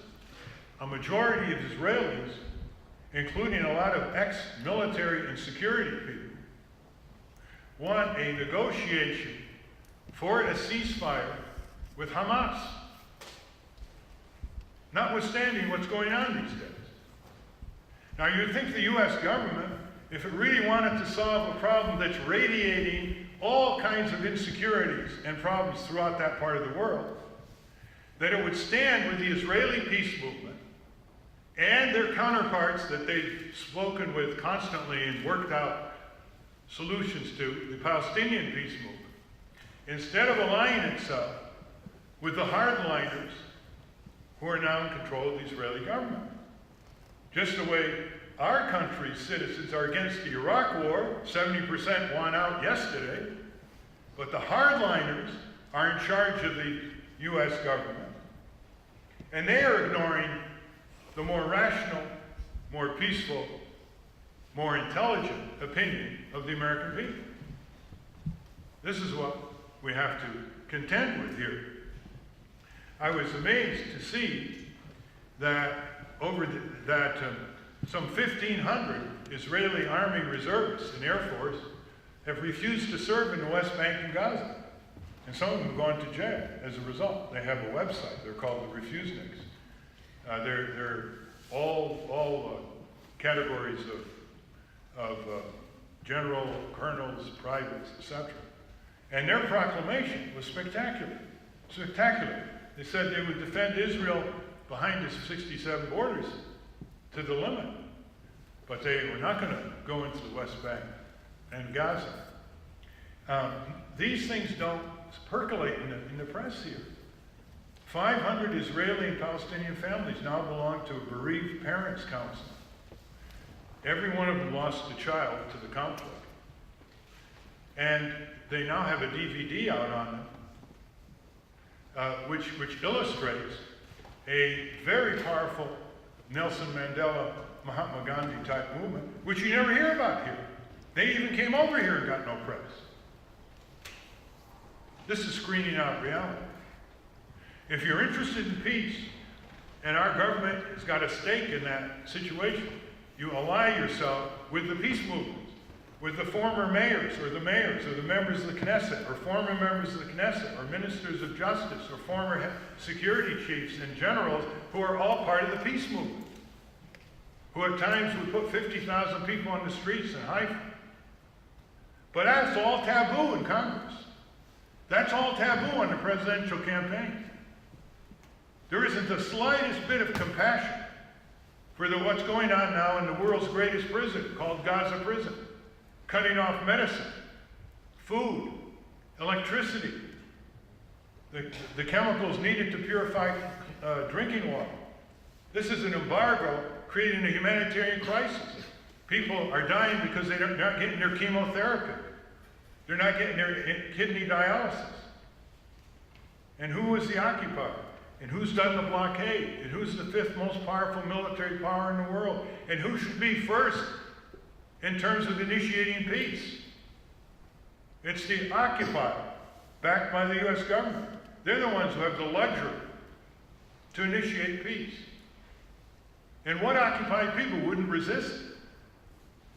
A majority of Israelis, including a lot of ex-military and security people, want a negotiation for a ceasefire with Hamas, notwithstanding what's going on these days. Now, you'd think the U.S. government, if it really wanted to solve a problem that's radiating all kinds of insecurities and problems throughout that part of the world, that it would stand with the Israeli peace movement and their counterparts that they've spoken with constantly and worked out solutions to, the Palestinian peace movement, instead of aligning itself with the hardliners who are now in control of the Israeli government. Just the way our country's citizens are against the Iraq war, 70% won out yesterday, but the hardliners are in charge of the U.S. government. And they are ignoring the more rational, more peaceful, more intelligent opinion of the American people. This is what we have to contend with here. I was amazed to see that some 1,500 Israeli Army reservists and Air Force have refused to serve in the West Bank and Gaza. And some of them have gone to jail as a result. They have a website. They're called the Refuseniks. They're all categories of general, colonels, privates, etc. And their proclamation was spectacular. Spectacular. They said they would defend Israel behind its 67 borders to the limit. But they were not going to go into the West Bank and Gaza. These things don't percolate in the press here. 500 Israeli and Palestinian families now belong to a bereaved parents council. Every one of them lost a child to the conflict. And they now have a DVD out on them, which illustrates a very powerful Nelson Mandela, Mahatma Gandhi type movement, which you never hear about here. They even came over here and got no press. This is screening out reality. If you're interested in peace, And our government has got a stake in that situation. You ally yourself with the peace movements, with the former mayors, or the members of the Knesset, or former members of the Knesset, or ministers of justice, or former security chiefs and generals who are all part of the peace movement, who at times would put 50,000 people on the streets in Haifa. But that's all taboo in Congress. That's all taboo on the presidential campaign. There isn't the slightest bit of compassion for what's going on now in the world's greatest prison, called Gaza prison. Cutting off medicine, food, electricity, the chemicals needed to purify drinking water. This is an embargo creating a humanitarian crisis. People are dying because they're not getting their chemotherapy. They're not getting their kidney dialysis. And who is the occupier? And who's done the blockade? And who's the fifth most powerful military power in the world? And who should be first in terms of initiating peace? It's the occupier, backed by the U.S. government. They're the ones who have the luxury to initiate peace. And what occupied people wouldn't resist it?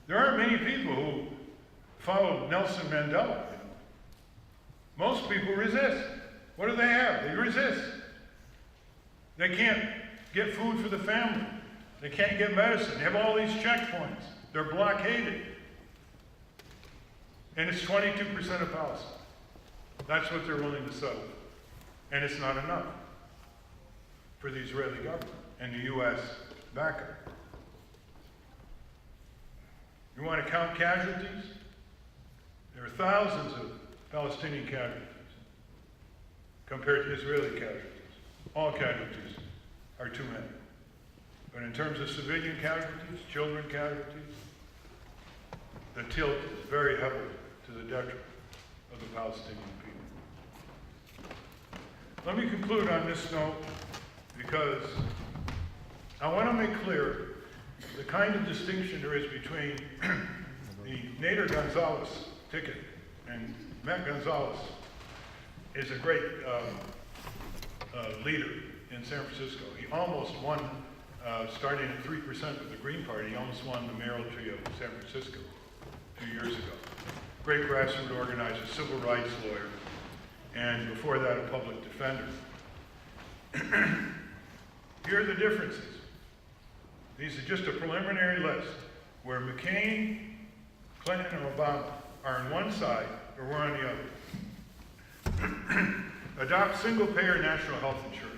There aren't many people who followed Nelson Mandela. Most people resist. What do they have? They resist. They can't get food for the family. They can't get medicine. They have all these checkpoints. They're blockaded. And it's 22% of Palestine. That's what they're willing to settle. And it's not enough for the Israeli government and the U.S. backup. You want to count casualties? There are thousands of Palestinian casualties compared to Israeli casualties. All casualties are too many. But in terms of civilian casualties, children casualties, the tilt is very heavily to the detriment of the Palestinian people. Let me conclude on this note because I want to make clear the kind of distinction there is between the Nader Gonzalez ticket, and Matt Gonzalez is a great leader in San Francisco. He almost won, starting at 3% with the Green Party, he almost won the mayoralty of San Francisco a few years ago. Great grassroots organizer, civil rights lawyer, and before that a public defender. Here are the differences. These are just a preliminary list where McCain, Clinton, and Obama are on one side or we're on the other. Adopt single-payer national health insurance.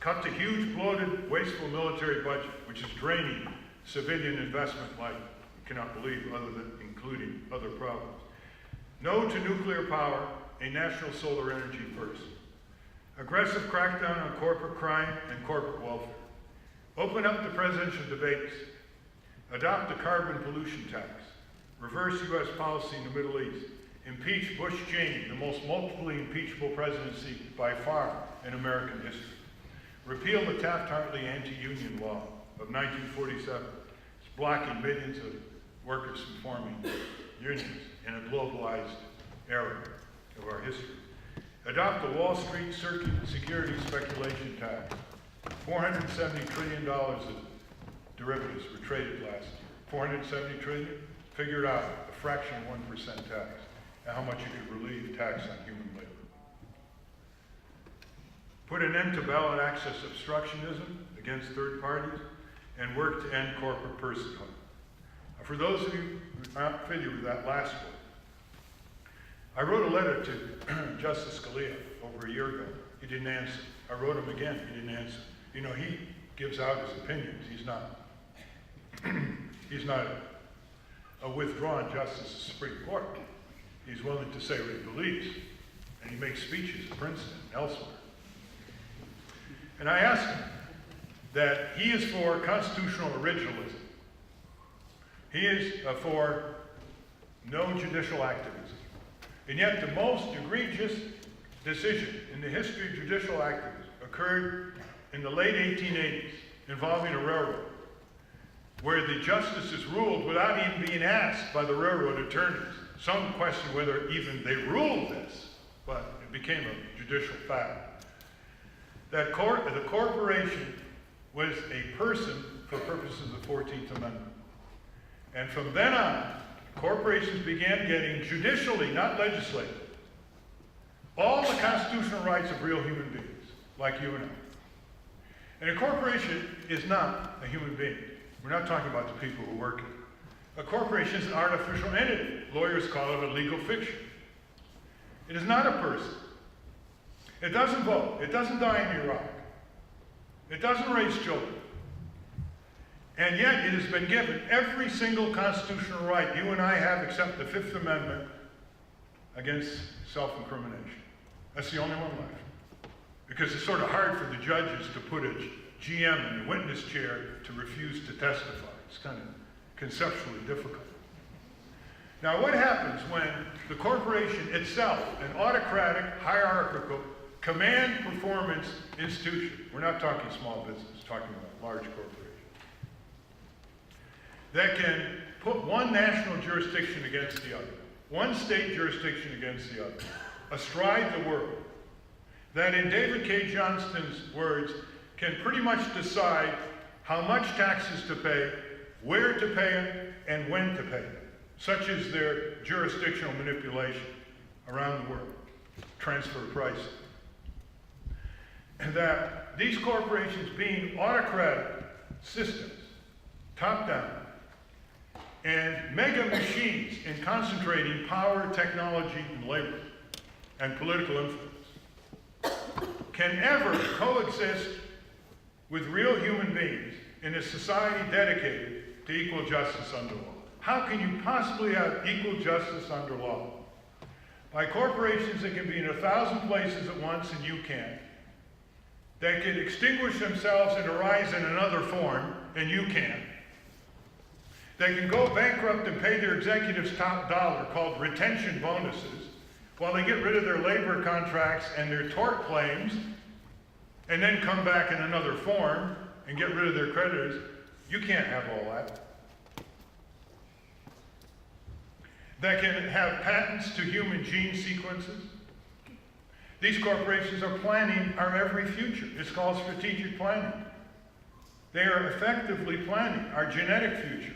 Cut the huge, bloated, wasteful military budget, which is draining civilian investment like you cannot believe, other than including other problems. No to nuclear power, a national solar energy first. Aggressive crackdown on corporate crime and corporate welfare. Open up the presidential debates. Adopt a carbon pollution tax. Reverse U.S. policy in the Middle East. Impeach Bush-Cheney, the most multiply impeachable presidency by far in American history. Repeal the Taft-Hartley anti-union law of 1947. It's blocking millions of workers from forming unions in a globalized era of our history. Adopt the Wall Street security speculation tax. $470 trillion of derivatives were traded last year. $470 trillion? Figured out a fraction of 1% tax, and how much you could relieve tax on human labor. Put an end to ballot access obstructionism against third parties, and work to end corporate personhood. For those of you who are not familiar with that last one, I wrote a letter to Justice Scalia over a year ago. He didn't answer. I wrote him again. He didn't answer. You know, he gives out his opinions. He's not a withdrawn justice of the Supreme Court. He's willing to say what he believes. And he makes speeches at Princeton and elsewhere. And I asked him that he is for constitutional originalism. He is for no judicial activism. And yet the most egregious decision in the history of judicial activism occurred in the late 1880s involving a railroad, where the justices ruled without even being asked by the railroad attorneys. Some question whether even they ruled this, but it became a judicial fact. That the corporation was a person for purposes of the 14th Amendment. And from then on, corporations began getting judicially, not legislatively, all the constitutional rights of real human beings, like you and I. And a corporation is not a human being. We're not talking about the people who work it. A corporation is an artificial entity. Lawyers call it a legal fiction. It is not a person. It doesn't vote. It doesn't die in Iraq. It doesn't raise children. And yet it has been given every single constitutional right you and I have except the Fifth Amendment against self-incrimination. That's the only one left. Because it's sort of hard for the judges to put a GM in the witness chair to refuse to testify. It's kind of conceptually difficult. Now, what happens when the corporation itself, an autocratic, hierarchical, command performance institution, we're not talking small business, we're talking about large corporations, that can put one national jurisdiction against the other, one state jurisdiction against the other, astride the world, that in David K. Johnston's words, can pretty much decide how much taxes to pay, where to pay it, and when to pay it. Such is their jurisdictional manipulation around the world, transfer pricing. And that these corporations being autocratic systems, top down, and mega machines in concentrating power, technology, and labor, and political influence, can ever coexist with real human beings in a society dedicated to equal justice under law. How can you possibly have equal justice under law? By corporations that can be in 1,000 places at once and you can't, that can extinguish themselves and arise in another form and you can't, that can go bankrupt and pay their executives top dollar called retention bonuses while they get rid of their labor contracts and their tort claims and then come back in another form and get rid of their creditors. You can't have all that. That can have patents to human gene sequences. These corporations are planning our every future. It's called strategic planning. They are effectively planning our genetic future,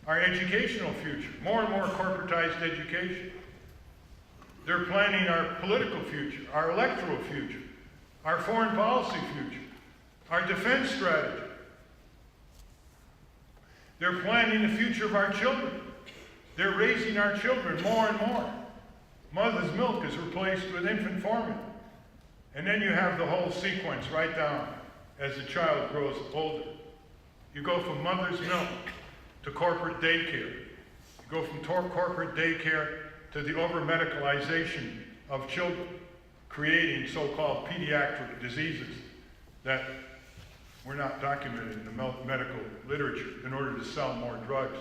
our educational future, more and more corporatized education. They're planning our political future, our electoral future, our foreign policy future, our defense strategy. They're planning the future of our children. They're raising our children more and more. Mother's milk is replaced with infant formula. And then you have the whole sequence right down as the child grows older. You go from mother's milk to corporate daycare. You go from corporate daycare to the over-medicalization of children, creating so-called pediatric diseases that were not documented in the medical literature in order to sell more drugs.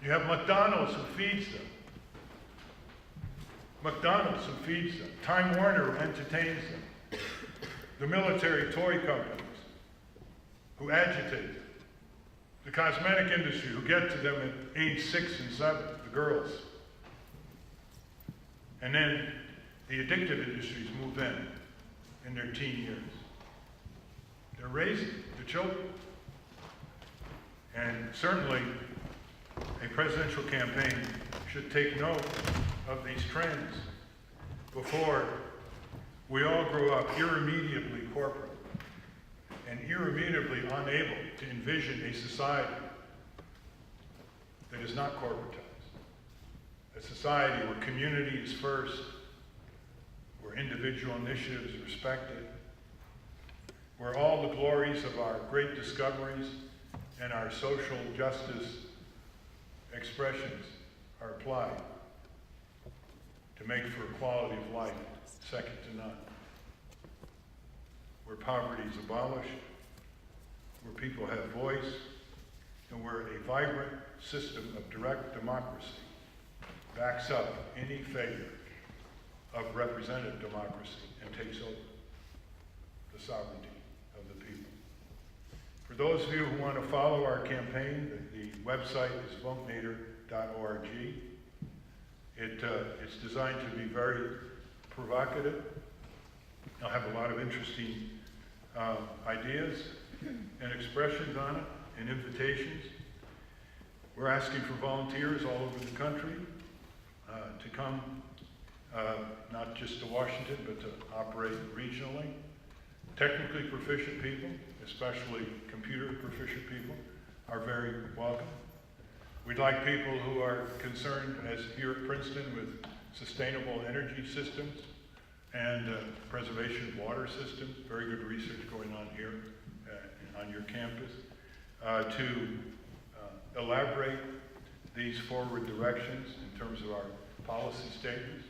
You have McDonald's who feeds them. McDonald's who feeds them. Time Warner who entertains them. The military toy companies who agitate them. The cosmetic industry who get to them at age 6 and 7, the girls. And then the addictive industries move in their teen years. They're raising the children. And certainly, a presidential campaign should take note of these trends before we all grow up irremediably corporate and irremediably unable to envision a society that is not corporatized. A society where community is first, where individual initiative is respected, where all the glories of our great discoveries and our social justice expressions are applied to make for a quality of life second to none, where poverty is abolished, where people have voice, and where a vibrant system of direct democracy backs up any failure of representative democracy and takes over the sovereignty of the people. For those of you who want to follow our campaign, the website is votenader.org. It's designed to be very provocative. I'll have a lot of interesting ideas and expressions on it and invitations. We're asking for volunteers all over the country to come, not just to Washington, but to operate regionally. Technically proficient people, especially computer proficient people, are very welcome. We'd like people who are concerned, as here at Princeton, with sustainable energy systems and preservation of water systems. Very good research going on here on your campus, to elaborate these forward directions in terms of our policy statements.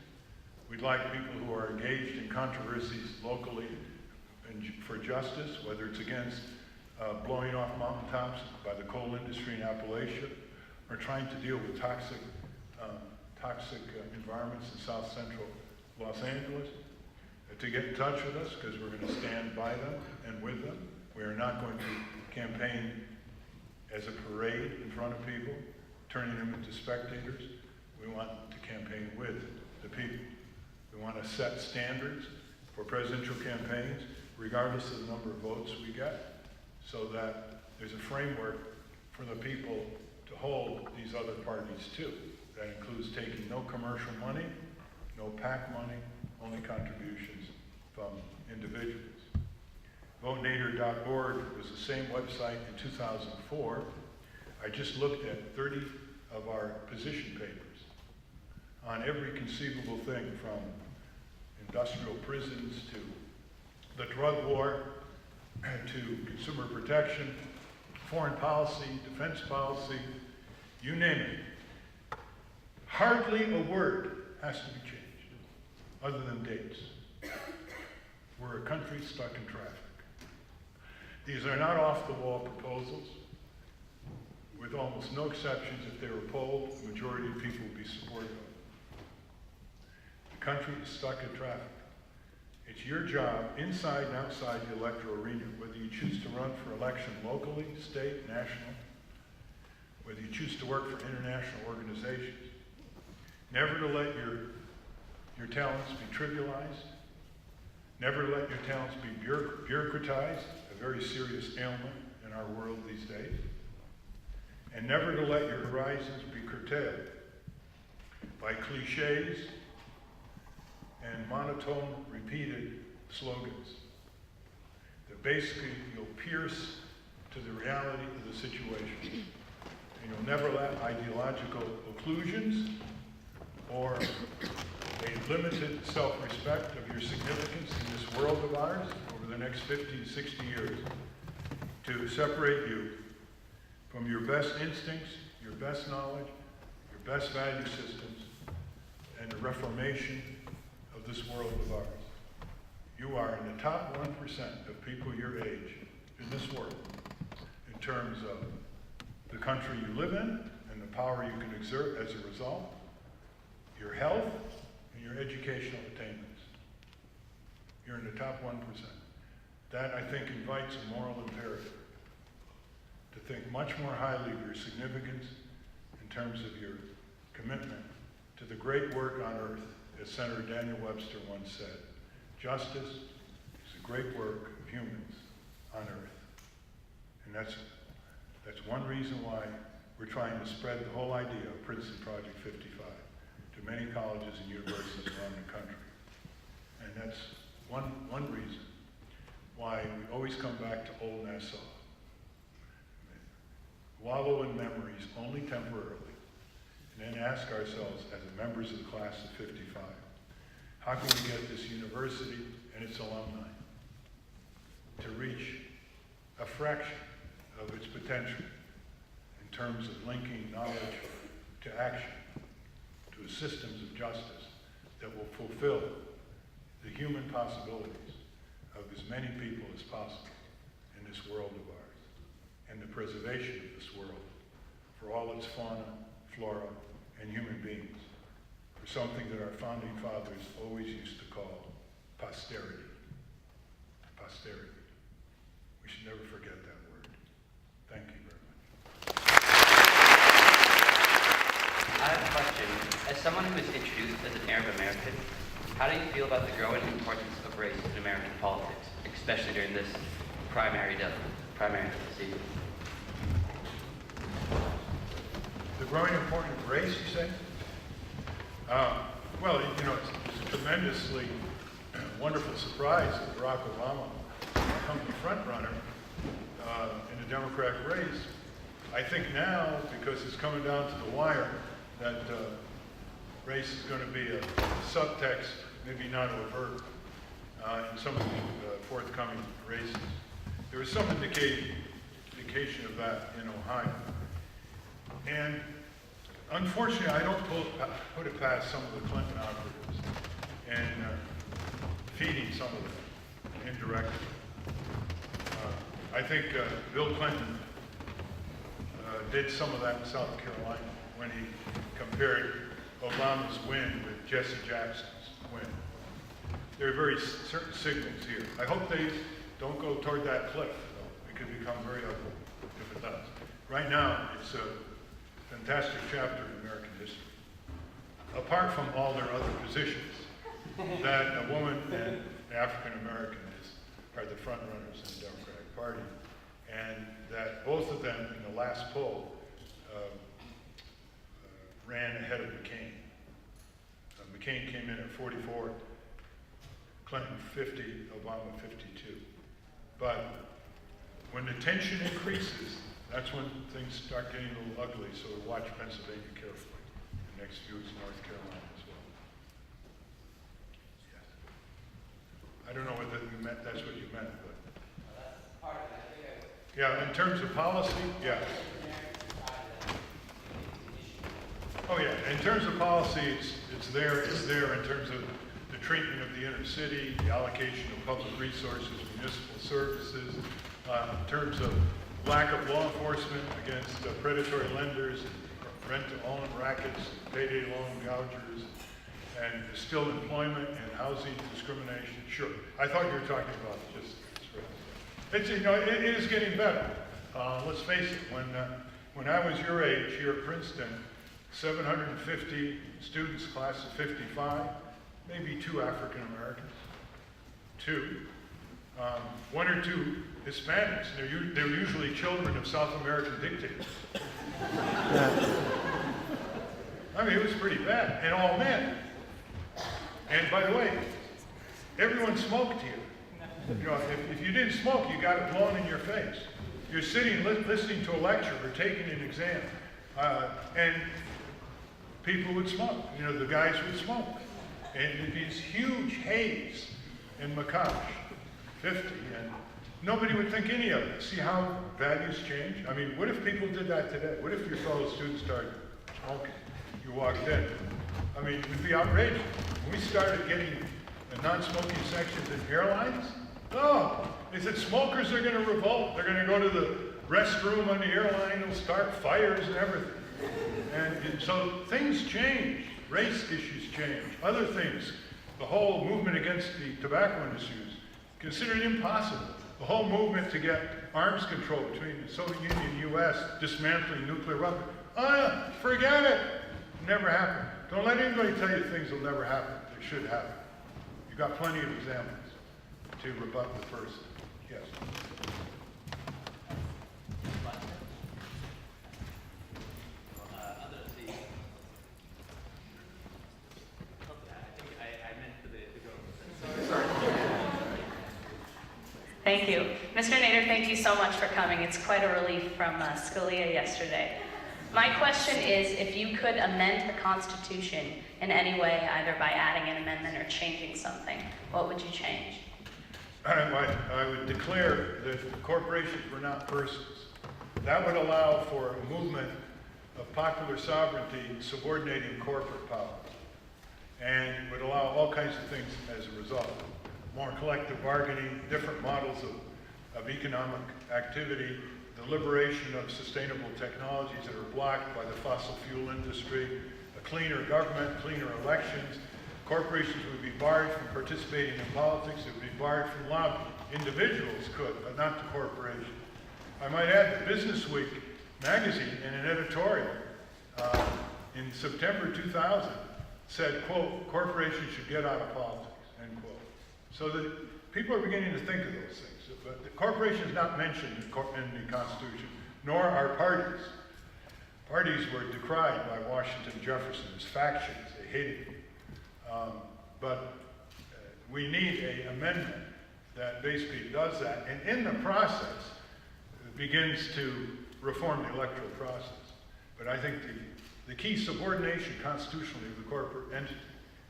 We'd like people who are engaged in controversies locally and for justice, whether it's against blowing off mountaintops by the coal industry in Appalachia, or trying to deal with toxic environments in South Central Los Angeles, to get in touch with us, because we're going to stand by them and with them. We are not going to campaign as a parade in front of people, turning them into spectators. We want to campaign with the people. We want to set standards for presidential campaigns, regardless of the number of votes we get, so that there's a framework for the people to hold these other parties to. That includes taking no commercial money, no PAC money, only contributions from individuals. VoteNader.org was the same website in 2004. I just looked at 30 of our position papers on every conceivable thing, from industrial prisons to the drug war, to consumer protection, foreign policy, defense policy, you name it. Hardly a word has to be changed, other than dates. We're a country stuck in traffic. These are not off-the-wall proposals. With almost no exceptions, if they were polled, the majority of people would be supportive of them. The country is stuck in traffic. It's your job, inside and outside the electoral arena, whether you choose to run for election locally, state, national, whether you choose to work for international organizations, never to let your talents be trivialized, never to let your talents be bureaucratized, a very serious ailment in our world these days, and never to let your horizons be curtailed by cliches and monotone, repeated slogans that basically you'll pierce to the reality of the situation. And you'll never let ideological occlusions or a limited self-respect of your significance in this world of ours over the next 50 to 60 years to separate you from your best instincts, your best knowledge, your best value systems, and the reformation of this world of ours. You are in the top 1% of people your age in this world in terms of the country you live in and the power you can exert as a result, your health, and your educational attainments. You're in the top 1%. That, I think, invites a moral imperative to think much more highly of your significance in terms of your commitment to the great work on earth, as Senator Daniel Webster once said. Justice is the great work of humans on earth. And that's one reason why we're trying to spread the whole idea of Princeton Project 55 to many colleges and universities around the country. And that's one reason why we always come back to old Nassau. Wallow in memories only temporarily, and then ask ourselves, as members of the class of 55, how can we get this university and its alumni to reach a fraction of its potential in terms of linking knowledge to action, to systems of justice that will fulfill the human possibilities of as many people as possible in this world of ours, and the preservation of this world for all its fauna, flora, and human beings, for something that our founding fathers always used to call posterity. Posterity. We should never forget that word. Thank you very much. I have a question. As someone who is introduced as an Arab American, how do you feel about the growing importance of race in American politics, especially during this primary primary this evening. The growing importance of race, you say? Well, you know, it's a tremendously wonderful surprise that Barack Obama become the front runner in the Democratic race. I think now, because it's coming down to the wire, that race is going to be a subtext, maybe not overt, in some of the forthcoming races. There was some indication of that in Ohio. And unfortunately, I don't put it past some of the Clinton operatives and feeding some of them indirectly. I think Bill Clinton did some of that in South Carolina when he compared Obama's win with Jesse Jackson's win. There are very certain signals here. I hope they don't go toward that cliff, though. It could become very ugly if it does. Right now, it's a fantastic chapter in American history. Apart from all their other positions, that a woman and African American are the front runners in the Democratic Party, and that both of them in the last poll ran ahead of McCain. McCain came in at 44, Clinton 50, Obama 52. But when the tension increases, that's when things start getting a little ugly, so watch Pennsylvania carefully. The next few is North Carolina as well. Yes. I don't know whether you meant that's what you meant, but. Yeah, in terms of policy, yeah. Oh yeah, in terms of policy, it's there in terms of the treatment of the inner city, the allocation of public resources, municipal services, in terms of lack of law enforcement against predatory lenders, rent-to-own rackets, payday loan gougers, and still employment and housing discrimination. Sure, I thought you were talking about just it's, you know, it is getting better. Let's face it. When I was your age here at Princeton, 750 students, class of 55, maybe 2 African Americans, 2. 1 or 2 Hispanics. They're usually children of South American dictators. I mean, it was pretty bad, and all men. And by the way, everyone smoked here. You know, if you didn't smoke, you got it blown in your face. You're sitting listening to a lecture or taking an exam, and people would smoke. You know, the guys would smoke. And it'd be this huge haze in McCosh, 50, and nobody would think any of it. See how values change? I mean, what if people did that today? What if your fellow students started smoking? You walked in. I mean, it would be outrageous. When we started getting the non-smoking sections in airlines, oh, they said smokers are going to revolt. They're going to go to the restroom on the airline. They'll start fires and everything. And so things change. Race issues change. Other things. The whole movement against the tobacco industry is considered impossible. The whole movement to get arms control between the Soviet Union and the U.S., dismantling nuclear weapons. Forget it. Never happened. Don't let anybody tell you things will never happen. They should happen. You've got plenty of examples to rebut the first. Yes. Thank you. Mr. Nader, thank you so much for coming. It's quite a relief from Scalia yesterday. My question is, if you could amend the Constitution in any way, either by adding an amendment or changing something, what would you change? I would declare that corporations were not persons. That would allow for a movement of popular sovereignty subordinating corporate power, and would allow all kinds of things as a result. More collective bargaining, different models of economic activity, the liberation of sustainable technologies that are blocked by the fossil fuel industry, a cleaner government, cleaner elections. Corporations would be barred from participating in politics. They would be barred from lobbying. Individuals could, but not the corporation. I might add that Business Week magazine, in an editorial in September 2000, said, quote, corporations should get out of politics, end quote. So that people are beginning to think of those things. But the corporation is not mentioned in the Constitution, nor are parties. Parties were decried by Washington and Jefferson as factions. They hated them. But we need an amendment that basically does that, and in the process begins to reform the electoral process. But I think the key subordination constitutionally of the corporate entity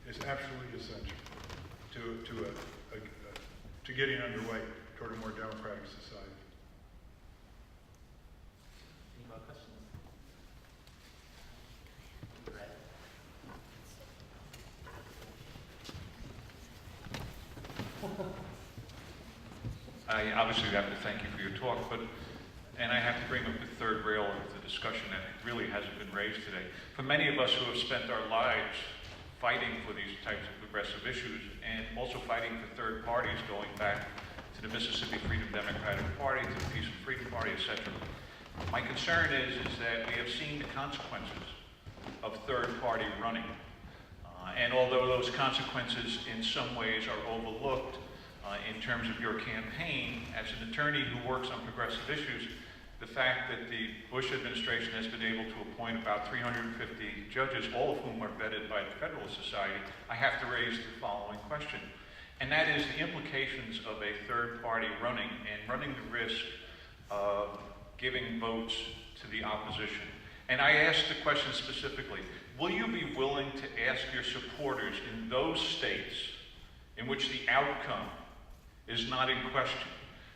is absolutely essential to getting underway toward a more democratic society. Any more questions? I obviously have to thank you for your talk, and I have to bring up the third rail of the discussion that really hasn't been raised today. For many of us who have spent our lives fighting for these types of progressive issues and also fighting for third parties going back to the Mississippi Freedom Democratic Party, to the Peace and Freedom Party, etc. My concern is that we have seen the consequences of third party running. And although those consequences in some ways are overlooked in terms of your campaign, as an attorney who works on progressive issues, the fact that the Bush administration has been able to appoint about 350 judges, all of whom are vetted by the Federalist Society, I have to raise the following question. And that is the implications of a third party running and running the risk of giving votes to the opposition. And I ask the question specifically, will you be willing to ask your supporters in those states in which the outcome is not in question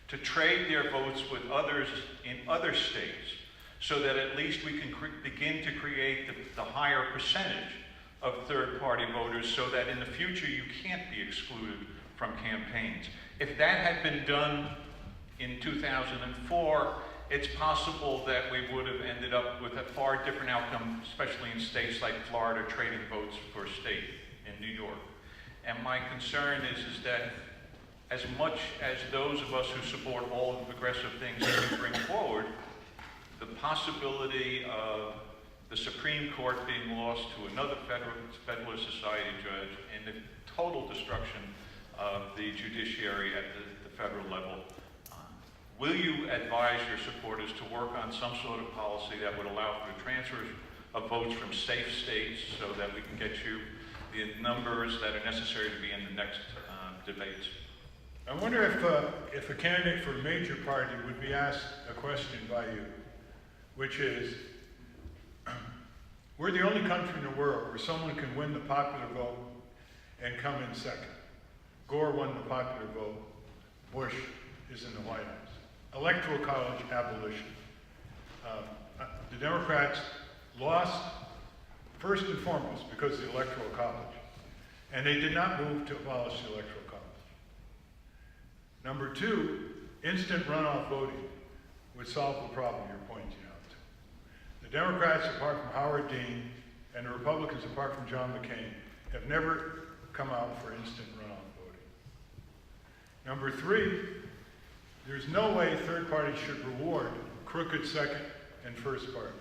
to trade their votes with others in other states so that at least we can begin to create the higher percentage of third-party voters so that in the future you can't be excluded from campaigns. If that had been done in 2004, it's possible that we would have ended up with a far different outcome, especially in states like Florida trading votes for a state in New York. And my concern is that as much as those of us who support all of the progressive things that we bring forward, the possibility of the Supreme Court being lost to another Federalist Society judge and the total destruction of the judiciary at the federal level, will you advise your supporters to work on some sort of policy that would allow for the transfer of votes from safe states so that we can get you the numbers that are necessary to be in the next debates? I wonder if a candidate for a major party would be asked a question by you, which is, we're the only country in the world where someone can win the popular vote and come in second. Gore won the popular vote. Bush is in the White House. Electoral college abolition. The Democrats lost first and foremost because of the Electoral College, and they did not move to abolish the Electoral College. Number two, instant runoff voting would solve the problem you're pointing out to. The Democrats, apart from Howard Dean, and the Republicans, apart from John McCain, have never come out for instant runoff voting. Number three, there's no way third parties should reward crooked second and first parties.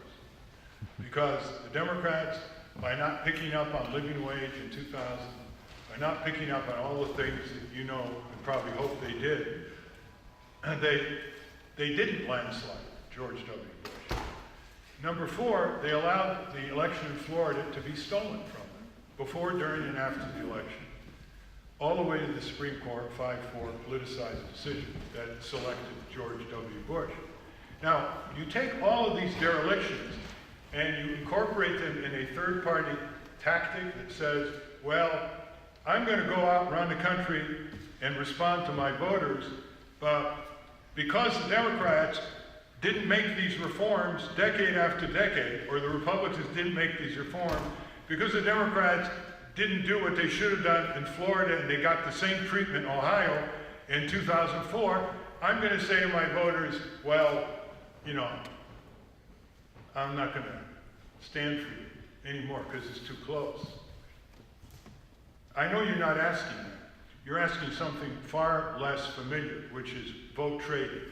Because the Democrats, by not picking up on living wage in 2000, by not picking up on all the things that you know and probably hope they did, they didn't landslide George W. Bush. Number four, they allowed the election in Florida to be stolen from them before, during, and after the election, all the way to the Supreme Court 5-4 politicized decision that selected George W. Bush. Now, you take all of these derelictions and you incorporate them in a third-party tactic that says, well, I'm going to go out around the country and respond to my voters, but because the Democrats didn't make these reforms decade after decade, or the Republicans didn't make these reforms, because the Democrats didn't do what they should have done in Florida and they got the same treatment in Ohio in 2004, I'm going to say to my voters, well, you know, I'm not going to stand for you anymore because it's too close. I know you're not asking that. You're asking something far less familiar, which is vote trading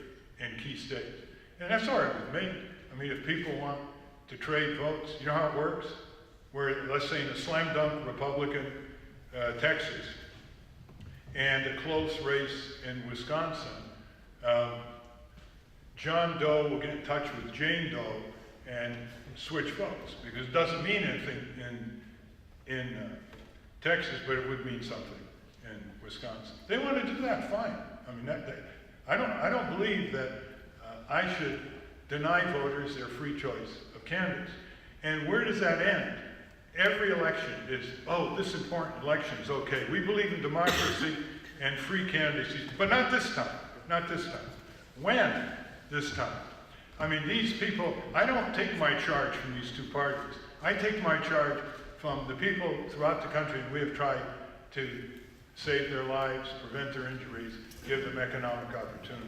in key states. And that's all right with me. I mean, if people want to trade votes, you know how it works? Where, let's say in a slam dunk Republican Texas, and a close race in Wisconsin, John Doe will get in touch with Jane Doe and switch votes, because it doesn't mean anything in Texas, but it would mean something in Wisconsin. They want to do that, fine. I mean, I don't believe that I should deny voters their free choice of candidates. And where does that end? Every election is, oh, this important election is okay. We believe in democracy and free candidacy, but not this time, not this time. When this time? I mean, these people, I don't take my charge from these two parties. I take my charge from the people throughout the country. We have tried to save their lives, prevent their injuries, give them economic opportunity.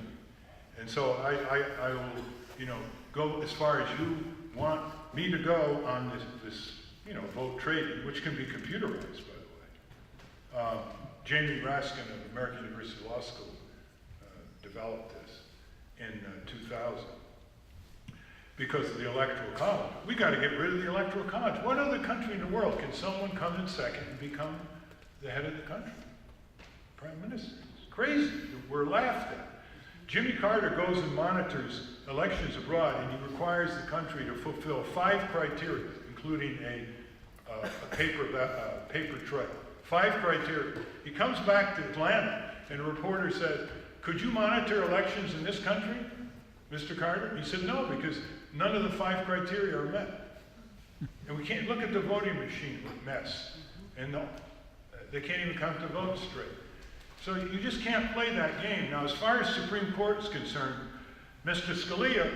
And so I will, you know, go as far as you want me to go on this you know, vote trading, which can be computerized, by the way. Jamie Raskin of American University Law School developed this in 2000 because of the Electoral College. We got to get rid of the Electoral College. What other country in the world can someone come in second and become the head of the country? Prime Minister. It's crazy. We're laughed at. Jimmy Carter goes and monitors elections abroad, and he requires the country to fulfill 5 criteria, including a paper trail. 5 criteria. He comes back to Atlanta, and a reporter said, "Could you monitor elections in this country, Mr. Carter?" He said, "No, because none of the 5 criteria are met." And we can't look at the voting machine mess, and no, they can't even come to vote straight. So you just can't play that game. Now, as far as Supreme Court is concerned, Mr. Scalia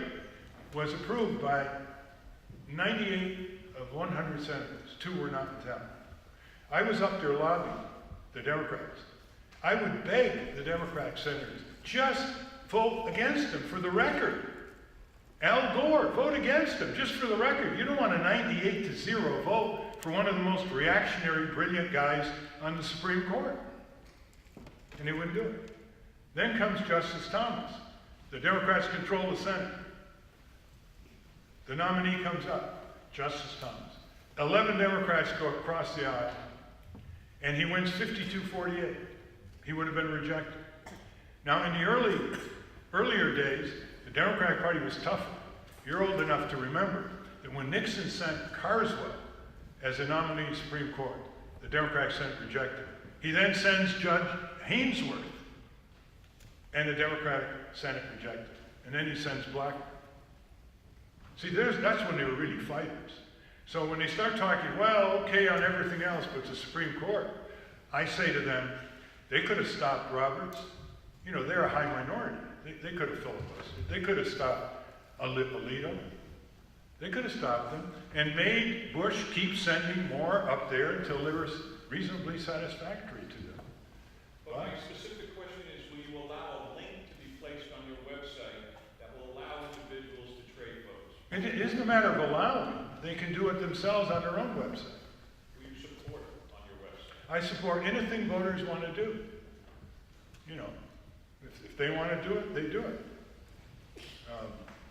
was approved by 98 of 100 senators. 2 were not in town. I was up there lobbying the Democrats. I would beg the Democratic senators, just vote against him for the record. Al Gore, vote against him, just for the record. You don't want a 98-0 vote for one of the most reactionary, brilliant guys on the Supreme Court. And he wouldn't do it. Then comes Justice Thomas. The Democrats control the Senate. The nominee comes up, Justice Thomas. 11 Democrats go across the aisle, and he wins 52-48. He would have been rejected. Now, in the earlier days, the Democratic Party was tougher. You're old enough to remember that when Nixon sent Carswell as a nominee to the Supreme Court, the Democratic Senate rejected him. He then sends Judge Hainsworth, and the Democratic Senate rejected him. And then he sends Blackmun. See, that's when they were really fighters. So when they start talking, well, okay on everything else but the Supreme Court, I say to them, they could have stopped Roberts. You know, they're a high minority. They could have filibustered. They could have stopped Alito. They could have stopped them and made Bush keep sending more up there until they were reasonably satisfactory to them. But my specific question is, will you allow a link to be placed on your website that will allow individuals to trade votes? It isn't a matter of allowing. They can do it themselves on their own website. Will you support it on your website? I support anything voters want to do. You know, if they want to do it, they do it.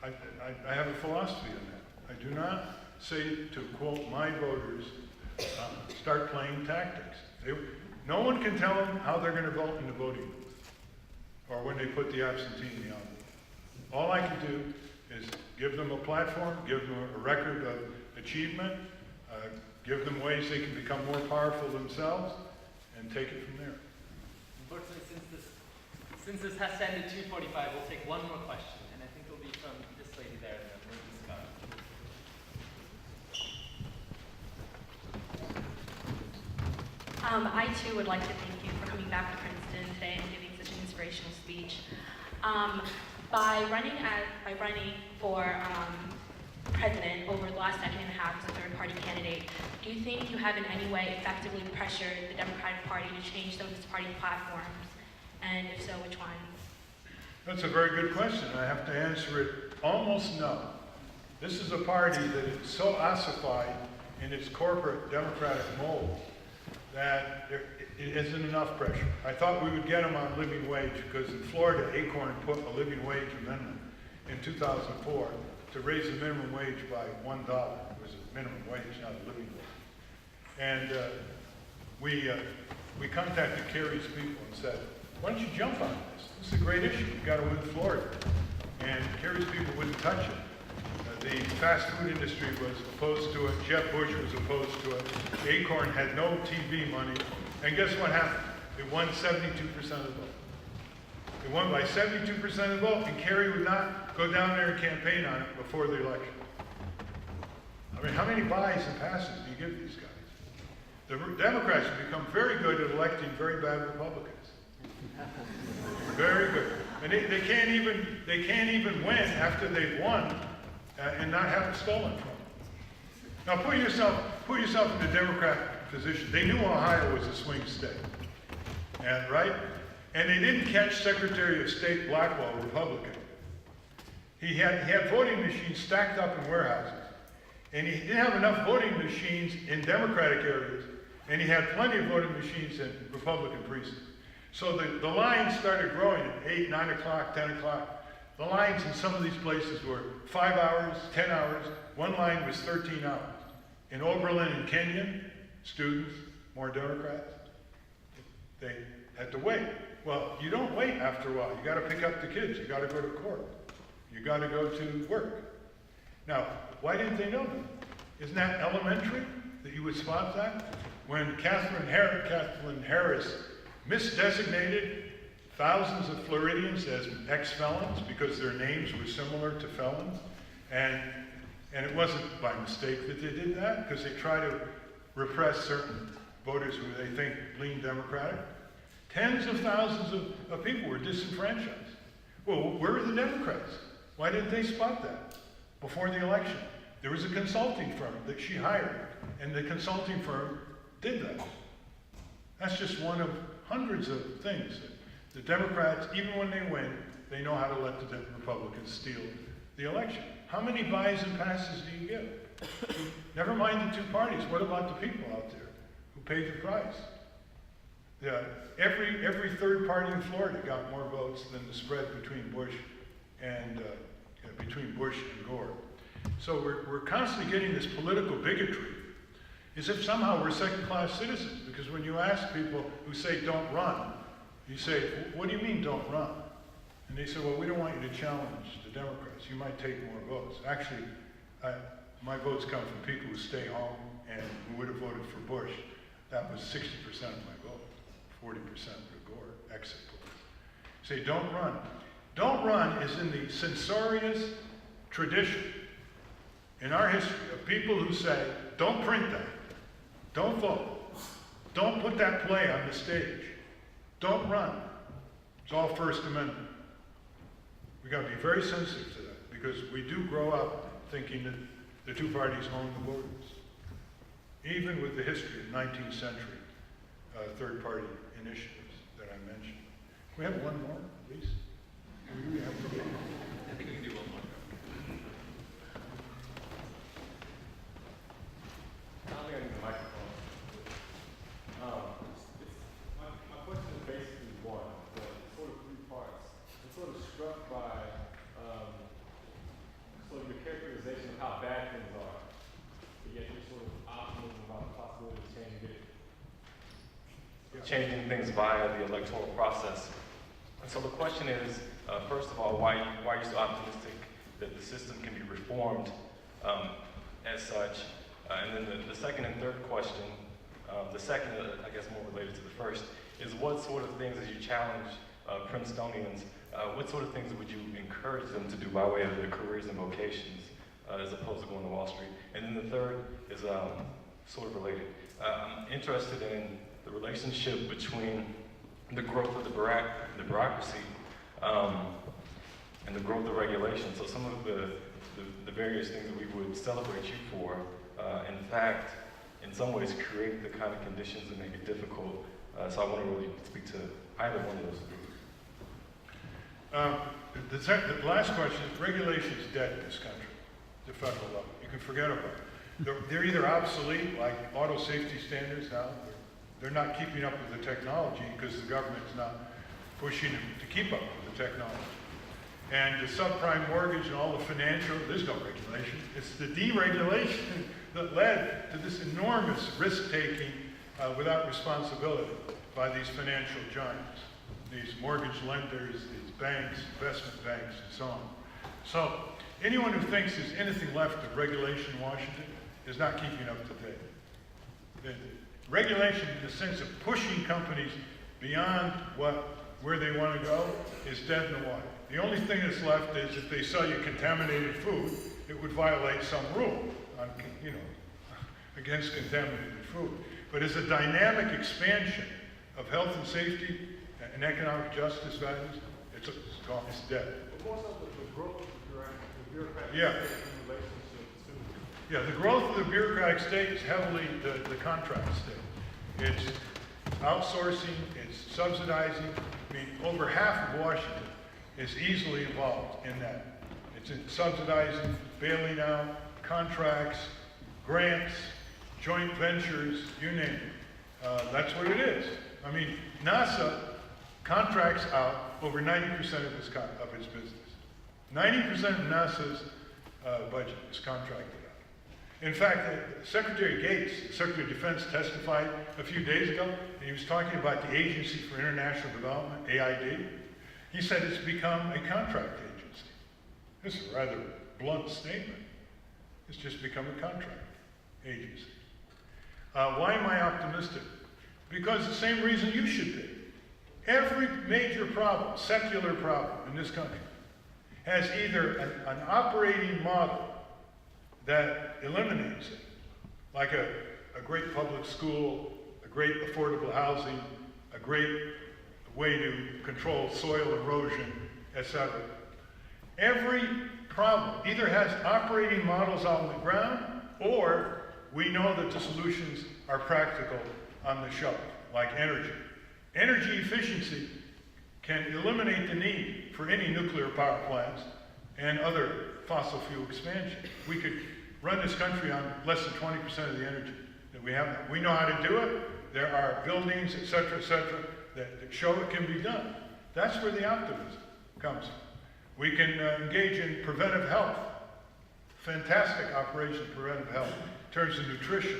I have a philosophy on that. I do not say to quote my voters, start playing tactics. No one can tell them how they're going to vote in the voting booth or when they put the absentee in the envelope. All I can do is give them a platform, give them a record of achievement, give them ways they can become more powerful themselves, and take it from there. Unfortunately, since this has to end at 2:45, we'll take one more question, and I think it'll be from this lady there, and then Lincoln Scott. I too would like to thank you for coming back to Princeton today and giving such an inspirational speech. By running for president over the last decade and a half as a third-party candidate, do you think you have in any way effectively pressured the Democratic Party to change some of its party platforms? And if so, which ones? That's a very good question. I have to answer it almost no. This is a party that is so ossified in its corporate Democratic mold that there isn't enough pressure. I thought we would get them on living wage because in Florida, Acorn put a living wage amendment in 2004 to raise the minimum wage by $1. It was a minimum wage, not a living wage. And we contacted Kerry's people and said, why don't you jump on this? This is a great issue. We've got to win Florida. And Kerry's people wouldn't touch it. The fast food industry was opposed to it. Jeb Bush was opposed to it. Acorn had no TV money. And guess what happened? It won 72% of the vote. It won by 72% of the vote, and Kerry would not go down there and campaign on it before the election. I mean, how many buys and passes do you give these guys? The Democrats have become very good at electing very bad Republicans. Very good. And they can't even win after they've won and not have it stolen from them. Now put yourself in the Democrat position. They knew Ohio was a swing state. And right? And they didn't catch Secretary of State Blackwell, Republican. He had voting machines stacked up in warehouses. And he didn't have enough voting machines in Democratic areas. And he had plenty of voting machines in Republican precincts. So the lines started growing at 8, 9 o'clock, 10 o'clock. The lines in some of these places were 5 hours, 10 hours. One line was 13 hours. In Oberlin and Kenyon, students, more Democrats, they had to wait. Well, you don't wait after a while. You got to pick up the kids. You got to go to court. You got to go to work. Now, why didn't they know that? Isn't that elementary that you would spot that? When Kathleen Harris misdesignated thousands of Floridians as ex-felons because their names were similar to felons, and it wasn't by mistake that they did that, because they try to repress certain voters who they think lean Democratic. Tens of thousands of people were disenfranchised. Well, where were the Democrats? Why didn't they spot that before the election? There was a consulting firm that she hired, and the consulting firm did that. That's just one of hundreds of things. The Democrats, even when they win, they know how to let the Republicans steal the election. How many buys and passes do you get? Never mind the two parties. What about the people out there who paid the price? Yeah, every third party in Florida got more votes than the spread between Bush and Gore. So we're constantly getting this political bigotry, as if somehow we're second-class citizens. Because when you ask people who say don't run, you say, what do you mean don't run? And they say, well, we don't want you to challenge the Democrats. You might take more votes. Actually, my votes come from people who stay home and who would have voted for Bush. That was 60% of my vote, 40% for Gore, exit polls. Say, don't run. Don't run is in the censorious tradition in our history of people who say, don't print that, don't vote, don't put that play on the stage, don't run. It's all First Amendment. We've got to be very sensitive to that, because we do grow up thinking that the two parties own the voters. Even with the history of 19th century third-party initiatives that I mentioned. Can we have one more, please? I think we can do one more. I don't think I need the microphone. My question is basically one, but it's sort of three parts. I'm sort of struck by sort of your characterization of how bad things are, but yet you're sort of optimism about the possibility of changing things via the electoral process. And so the question is, first of all, why are you so optimistic that the system can be reformed as such? And then the second and third question, the second, I guess more related to the first, is what sort of things as you challenge Princetonians, what sort of things would you encourage them to do by way of their careers and vocations as opposed to going to Wall Street? And then the third is sort of related. I'm interested in the relationship between the growth of the bureaucracy and the growth of regulation. So some of the various things that we would celebrate you for, in fact, in some ways create the kind of conditions that make it difficult. So I want to really speak to either one of those three. The last question is, regulation is dead in this country, the federal level. You can forget about it. They're either obsolete, like auto safety standards now. They're not keeping up with the technology because the government's not pushing them to keep up with the technology. And the subprime mortgage and all the financial, there's no regulation. It's the deregulation that led to this enormous risk-taking without responsibility by these financial giants, these mortgage lenders, these banks, investment banks, and so on. So anyone who thinks there's anything left of regulation in Washington is not keeping up to date. The regulation in the sense of pushing companies beyond where they want to go is dead in the water. The only thing that's left is if they sell you contaminated food, it would violate some rule on, against contaminated food. But as a dynamic expansion of health and safety and economic justice values, it's gone, it's dead. But more so the growth of the bureaucratic Yeah. state in relationship to Yeah, the growth of the bureaucratic state is heavily the contract state. It's outsourcing, it's subsidizing. I mean, over half of Washington is easily involved in that. It's in subsidizing, bailing out, contracts, grants, joint ventures, you name it. That's what it is. I mean, NASA contracts out over 90% of its business. 90% of NASA's budget is contracted out. In fact, Secretary Gates, Secretary of Defense, testified a few days ago, and he was talking about the Agency for International Development, AID. He said it's become a contract agency. This is a rather blunt statement. It's just become a contract agency. Why am I optimistic? Because the same reason you should be. Every major problem, secular problem in this country, has either an operating model that eliminates it, like a great public school, a great affordable housing, a great way to control soil erosion, etc. Every problem either has operating models on the ground, or we know that the solutions are practical on the shelf, like energy. Energy efficiency can eliminate the need for any nuclear power plants and other fossil fuel expansion. We could run this country on less than 20% of the energy that we have. We know how to do it. There are buildings, et cetera, that show it can be done. That's where the optimism comes from. We can engage in preventive health. Fantastic operation of preventive health in terms of nutrition,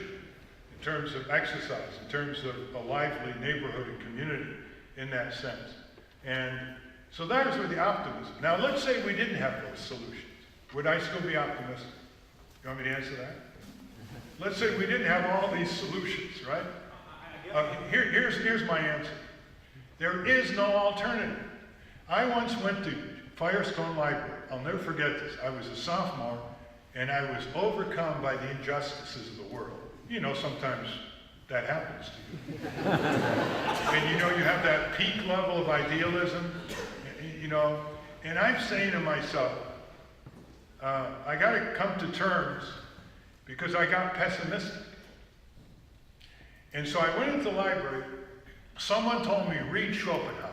in terms of exercise, in terms of a lively neighborhood and community in that sense. And so that is where the optimism. Now let's say we didn't have those solutions. Would I still be optimistic? You want me to answer that? Let's say we didn't have all these solutions, right? Here's my answer. There is no alternative. I once went to Firestone Library. I'll never forget this. I was a sophomore, and I was overcome by the injustices of the world. You know, sometimes that happens to you. And you have that peak level of idealism, and I'm saying to myself, I got to come to terms because I got pessimistic. And so I went into the library. Someone told me, read Schopenhauer,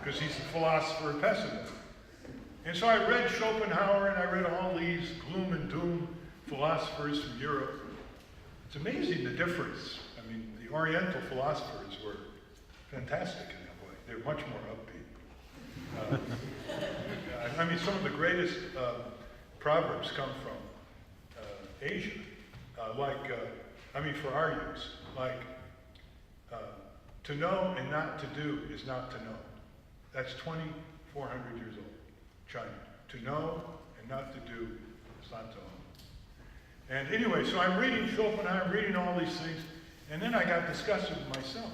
because he's a philosopher of pessimism. And so I read Schopenhauer, and I read all these gloom and doom philosophers from Europe. It's amazing the difference. I mean, the Oriental philosophers were fantastic in that way. They're much more upbeat. I mean, some of the greatest proverbs come from Asia, for our use, like, to know and not to do is not to know. That's 2,400 years old, China. To know and not to do is not to own. And anyway, so I'm reading Schopenhauer, I'm reading all these things, and then I got disgusted with myself.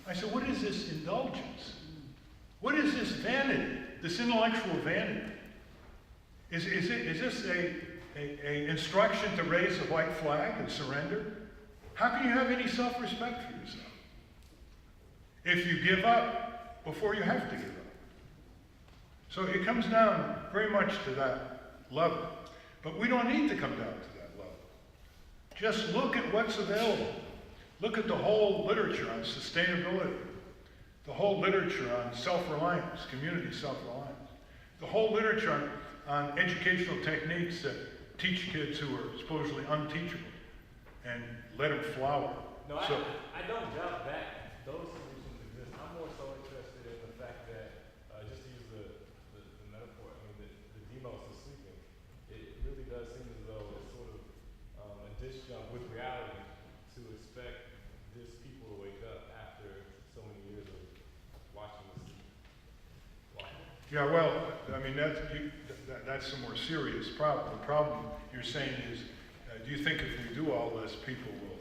I said, what is this indulgence? What is this vanity, this intellectual vanity? Is this a instruction to raise a white flag and surrender? How can you have any self-respect for yourself if you give up before you have to give up? So it comes down very much to that level. But we don't need to come down to that level. Just look at what's available. Look at the whole literature on sustainability, the whole literature on self-reliance, community self-reliance, the whole literature on educational techniques that teach kids who are supposedly unteachable and let them flower. No, I don't doubt that those solutions exist. I'm more so interested in the fact that, just to use the metaphor, the demos is sleeping. It really does seem as though it's sort of a disjunct with reality to expect Yeah, well, I mean, that's a more serious problem. The problem you're saying is, do you think if we do all this, people will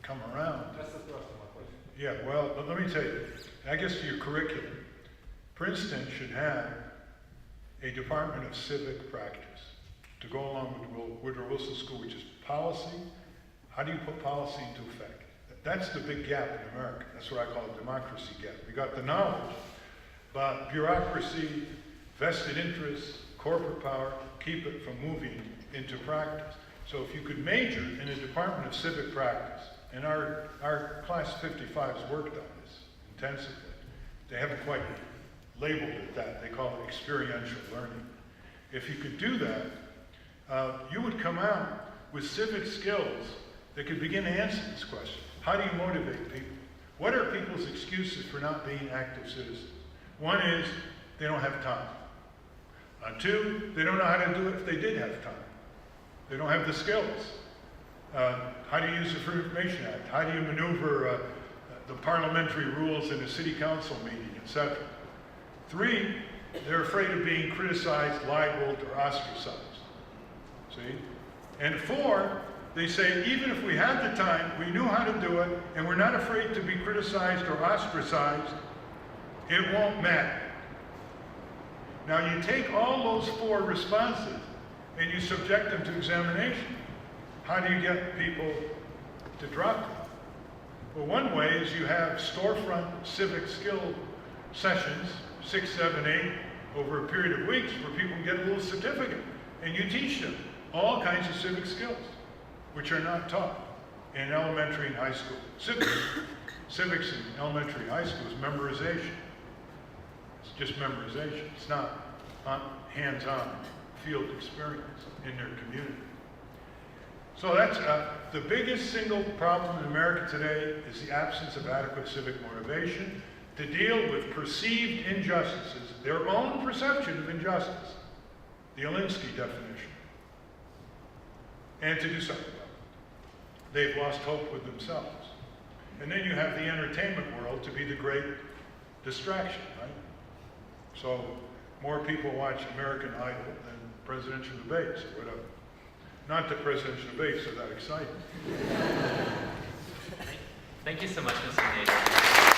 come around? That's the thrust of my question. Yeah, well, but let me tell you, I guess to your curriculum, Princeton should have a Department of Civic Practice to go along with Woodrow Wilson School, which is policy. How do you put policy into effect? That's the big gap in America. That's what I call a democracy gap. We got the knowledge, but bureaucracy, vested interests, corporate power, keep it from moving into practice. So if you could major in a Department of Civic Practice, and our class 55s worked on this intensively. They haven't quite labeled it that. They call it experiential learning. If you could do that, you would come out with civic skills that could begin to answer this question. How do you motivate people? What are people's excuses for not being active citizens? One is they don't have time. Two, they don't know how to do it if they did have time. They don't have the skills. How do you use the Freedom of Information Act? How do you maneuver the parliamentary rules in a city council meeting, etc.? Three, they're afraid of being criticized, libeled, or ostracized. See? And four, they say, even if we had the time, we knew how to do it, and we're not afraid to be criticized or ostracized, it won't matter. Now you take all those four responses and you subject them to examination. How do you get people to drop them? Well, one way is you have storefront civic skill sessions, 6, 7, 8, over a period of weeks where people can get a little certificate. And you teach them all kinds of civic skills, which are not taught in elementary and high school. Civics in elementary and high school is memorization. It's just memorization. It's not hands-on field experience in their community. So that's the biggest single problem in America today is the absence of adequate civic motivation to deal with perceived injustices, their own perception of injustice, the Alinsky definition, and to do something about it. They've lost hope with themselves. And then you have the entertainment world to be the great distraction, right? So more people watch American Idol than presidential debates or whatever. Not that presidential debates are that exciting. Thank you so much, Mr. Nader.